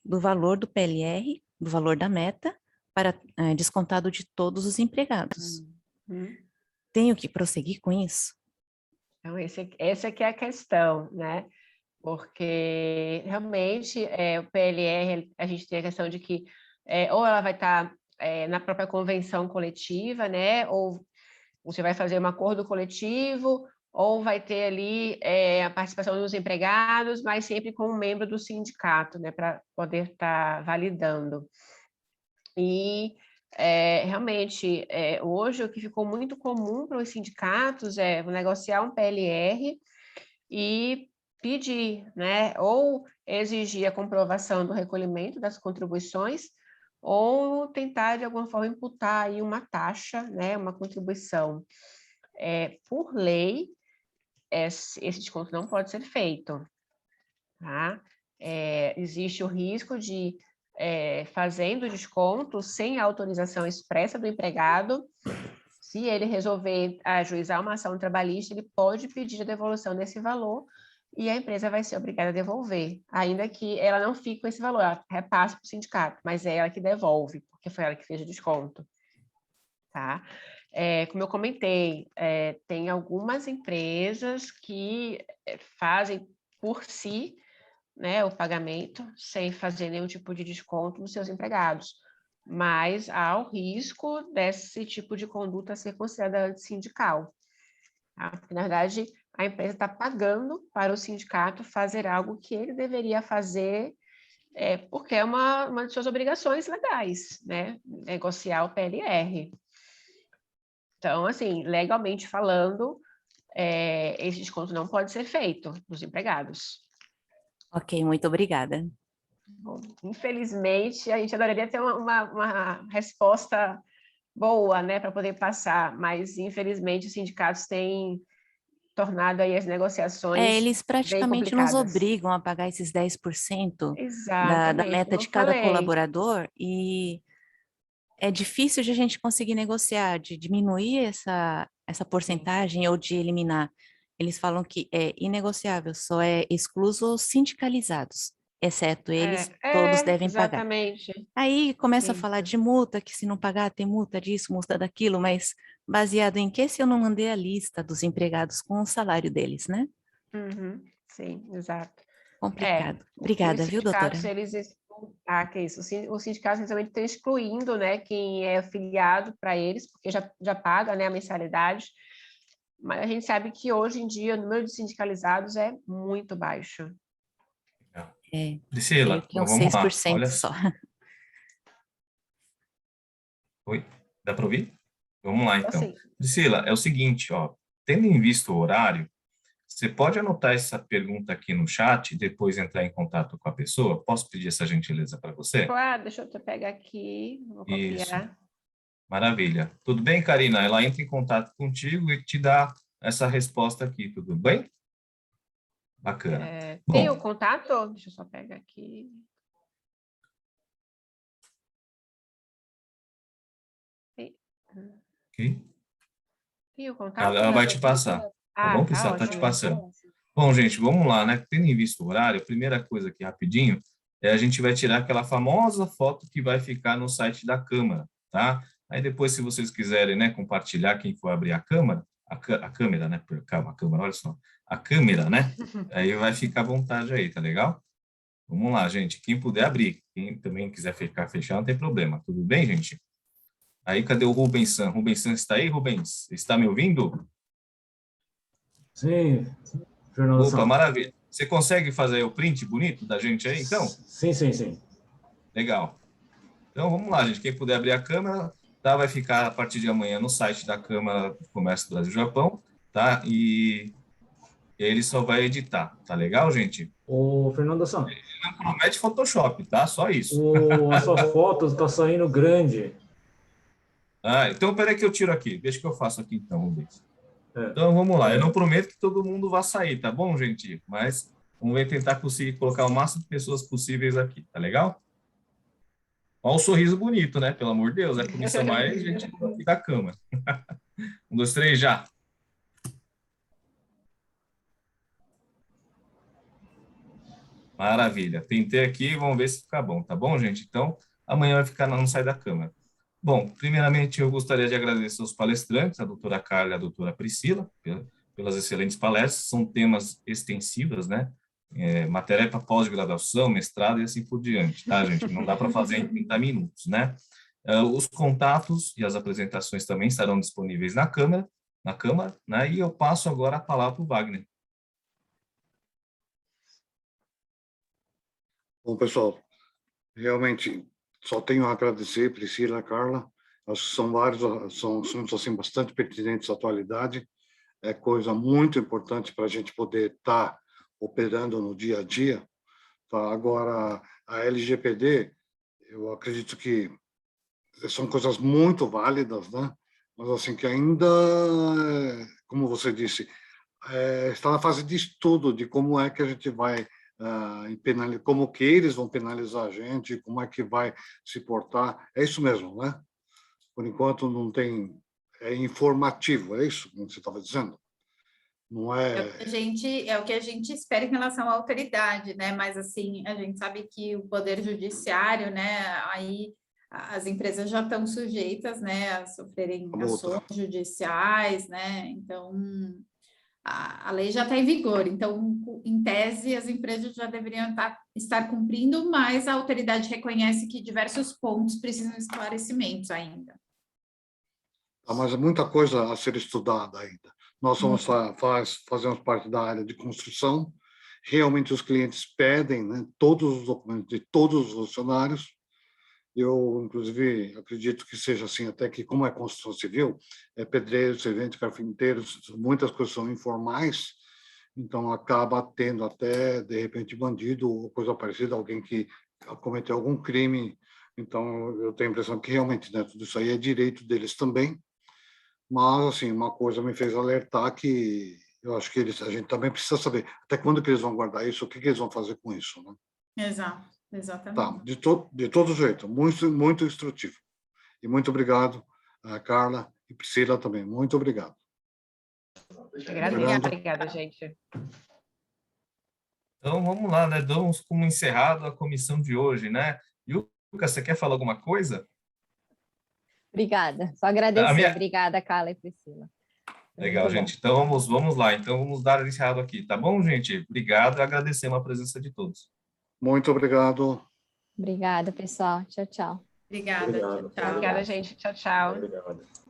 Speaker 7: do valor do PLR, do valor da meta, para descontado de todos os empregados.
Speaker 5: Uhum.
Speaker 7: Tenho que prosseguir com isso?
Speaker 5: Então, essa aqui é a questão, né? Porque realmente o PLR, a gente tem a questão de que ou ela vai estar na própria convenção coletiva, né? Ou você vai fazer um acordo coletivo, ou vai ter ali a participação dos empregados, mas sempre com um membro do sindicato, né? Para poder estar validando. E realmente, hoje o que ficou muito comum para os sindicatos é negociar um PLR e pedir, né, ou exigir a comprovação do recolhimento das contribuições, ou tentar, de alguma forma, imputar aí uma taxa, né, uma contribuição. Por lei, esse desconto não pode ser feito, tá? Existe o risco de, fazendo desconto sem autorização expressa do empregado, se ele resolver ajuizar uma ação trabalhista, ele pode pedir a devolução desse valor e a empresa vai ser obrigada a devolver, ainda que ela não fique com esse valor, ela repassa para o sindicato, mas é ela que devolve, porque foi ela que fez o desconto. Tá? Como eu comentei, tem algumas empresas que fazem por si, né, o pagamento sem fazer nenhum tipo de desconto nos seus empregados, mas há o risco desse tipo de conduta ser considerada antissindical. Tá? Porque, na verdade, a empresa está pagando para o sindicato fazer algo que ele deveria fazer, porque é uma de suas obrigações legais, né? Negociar o PLR. Então, assim, legalmente falando, esse desconto não pode ser feito dos empregados.
Speaker 7: Ok, muito obrigada.
Speaker 5: Bom, infelizmente, a gente adoraria ter uma resposta boa, né, para poder passar, mas infelizmente os sindicatos têm tornado aí as negociações
Speaker 7: Eles
Speaker 5: bem
Speaker 7: praticamente nos
Speaker 5: complicadas.
Speaker 7: obrigam a pagar esses 10% da
Speaker 5: Exatamente,
Speaker 7: meta
Speaker 5: como
Speaker 7: de
Speaker 5: eu
Speaker 7: cada
Speaker 5: falei.
Speaker 7: colaborador, e é difícil de a gente conseguir negociar, de diminuir essa porcentagem ou de eliminar. Eles falam que é inegociável, só é excluso os sindicalizados, exceto eles, todos devem pagar.
Speaker 5: Exatamente.
Speaker 7: Aí começa a
Speaker 5: Isso.
Speaker 7: falar de multa, que se não pagar tem multa disso, multa daquilo, mas baseado em que se eu não mandei a lista dos empregados com o salário deles, né?
Speaker 5: Uhum, sim, exato.
Speaker 7: Complicado.
Speaker 5: Porque os
Speaker 7: Obrigada, viu, doutora?
Speaker 5: sindicatos, eles... que isso. Os sindicatos, realmente, estão excluindo, né, quem é afiliado para eles, porque já paga, né, a mensalidade. Mas a gente sabe que, hoje em dia, o número de sindicalizados é muito baixo.
Speaker 1: Priscila,
Speaker 7: Creio que uns
Speaker 1: vamos lá.
Speaker 7: 6%
Speaker 1: Olha
Speaker 7: só.
Speaker 1: Oi, dá para ouvir? Vamos lá, então.
Speaker 5: Assim,
Speaker 1: Priscila, é o seguinte, ó, tendo em vista o horário, você pode anotar essa pergunta aqui no chat e depois entrar em contato com a pessoa? Posso pedir essa gentileza para você?
Speaker 5: claro, deixa eu pegar aqui, vou
Speaker 1: Isso,
Speaker 5: copiar.
Speaker 1: maravilha. Tudo bem, Karina? Ela entra em contato contigo e te dá essa resposta aqui, tudo bem? Bacana.
Speaker 5: Tem o
Speaker 1: Bom,
Speaker 5: contato? Deixa eu só pegar aqui.
Speaker 1: ok.
Speaker 5: Tem o contato
Speaker 1: Ela
Speaker 5: da
Speaker 1: vai te
Speaker 5: doutora?
Speaker 1: passar, tá bom,
Speaker 5: Tá
Speaker 1: Priscila? Está te
Speaker 5: ótimo, então.
Speaker 1: passando. Bom, gente, vamos lá, né? Tendo em vista o horário, a primeira coisa aqui, rapidinho, a gente vai tirar aquela famosa foto que vai ficar no site da Câmara, tá? Aí depois, se vocês quiserem, né, compartilhar, quem for abrir a câmera, a câmera, né? Calma, a câmera, olha só. A câmera, né? Aí vai ficar à vontade aí, tá legal? Vamos lá, gente. Quem puder abrir, quem também quiser ficar fechado, não tem problema. Tudo bem, gente? Aí, cadê o Rubens San? Rubens San está aí, Rubens? Está me ouvindo?
Speaker 8: Sim, Fernando
Speaker 1: Opa,
Speaker 8: Santos.
Speaker 1: maravilha. Você consegue fazer o print bonito da gente aí, então?
Speaker 8: Sim, sim, sim.
Speaker 1: Legal. Então, vamos lá, gente. Quem puder abrir a câmera, tá? Vai ficar a partir de amanhã no site da Câmara do Comércio do Brasil-Japão, tá? E ele só vai editar, tá legal, gente?
Speaker 8: Ô, Fernando Santos,
Speaker 1: Não promete Photoshop, tá? Só isso.
Speaker 8: a sua foto está saindo grande.
Speaker 1: Ah, então, peraí que eu tiro aqui. Deixa que eu faço aqui, então, Rubens.
Speaker 8: É.
Speaker 1: Então, vamos lá. Eu não prometo que todo mundo vá sair, tá bom, gente? Mas vamos ver, tentar conseguir colocar o máximo de pessoas possíveis aqui, tá legal? Olha o sorriso bonito, né? Pelo amor de Deus, é a comissão mais gente aqui da Câmara. 1, 2, 3, já. Maravilha. Tentei aqui, vamos ver se fica bom, tá bom, gente? Então, amanhã vai ficar, não sai da Câmara. Bom, primeiramente, eu gostaria de agradecer aos palestrantes, a doutora Carla e a doutora Priscila, pelas excelentes palestras. São temas extensivos, né? Matéria para pós-graduação, mestrado e assim por diante, tá, gente? Não dá para fazer em 30 minutos, né? Os contatos e as apresentações também estarão disponíveis na Câmara, né? E eu passo agora a palavra para o Wagner.
Speaker 3: Bom, pessoal, realmente só tenho a agradecer, Priscila, Carla. Acho que são vários, são assuntos assim, bastante pertinentes à atualidade. É coisa muito importante para a gente poder estar operando no dia a dia. Tá? Agora, a LGPD, eu acredito que são coisas muito válidas, né? Mas assim, que ainda, como você disse, está na fase de estudo de como é que a gente vai como que eles vão penalizar a gente, como é que vai se portar. É isso mesmo, né? Por enquanto não tem, é informativo, é isso que você estava dizendo? Não é...
Speaker 6: É o que a gente espera em relação à autoridade, né? Mas assim, a gente sabe que o Poder Judiciário, né? Aí as empresas já estão sujeitas, né, a sofrerem ações judiciais, né? Então a lei já está em vigor, então, em tese, as empresas já deveriam estar cumprindo, mas a autoridade reconhece que diversos pontos precisam de esclarecimentos ainda.
Speaker 3: Mas é muita coisa a ser estudada ainda. Nós fazemos parte da área de construção, realmente os clientes pedem, né, todos os documentos de todos os funcionários. Eu, inclusive, acredito que seja assim, até que, como é construção civil, pedreiros, serventes, carpinteiros, muitas coisas são informais, então acaba tendo até, de repente, bandido ou coisa parecida, alguém que cometeu algum crime. Então, eu tenho a impressão que realmente, né, tudo isso aí é direito deles também. Mas, assim, uma coisa me fez alertar que eu acho que a gente também precisa saber até quando que eles vão guardar isso, o que eles vão fazer com isso, né?
Speaker 6: Exato, exatamente.
Speaker 3: Tá, de todo jeito, muito, muito instrutivo. E muito obrigado, Carla e Priscila também. Muito obrigado.
Speaker 5: Obrigada, gente.
Speaker 1: Então, vamos lá, né? Damos como encerrado a comissão de hoje, né? Yuka, você quer falar alguma coisa?
Speaker 4: Obrigada, só agradecer. Obrigada, Carla e Priscila.
Speaker 1: Legal, gente. Então, vamos lá. Então, vamos dar encerrado aqui, tá bom, gente? Obrigado e agradecemos a presença de todos.
Speaker 3: Muito obrigado.
Speaker 4: Obrigada, pessoal. Tchau, tchau.
Speaker 6: Obrigada.
Speaker 8: Obrigado.
Speaker 6: Tchau.
Speaker 5: Obrigada, gente. Tchau, tchau.
Speaker 8: Obrigado.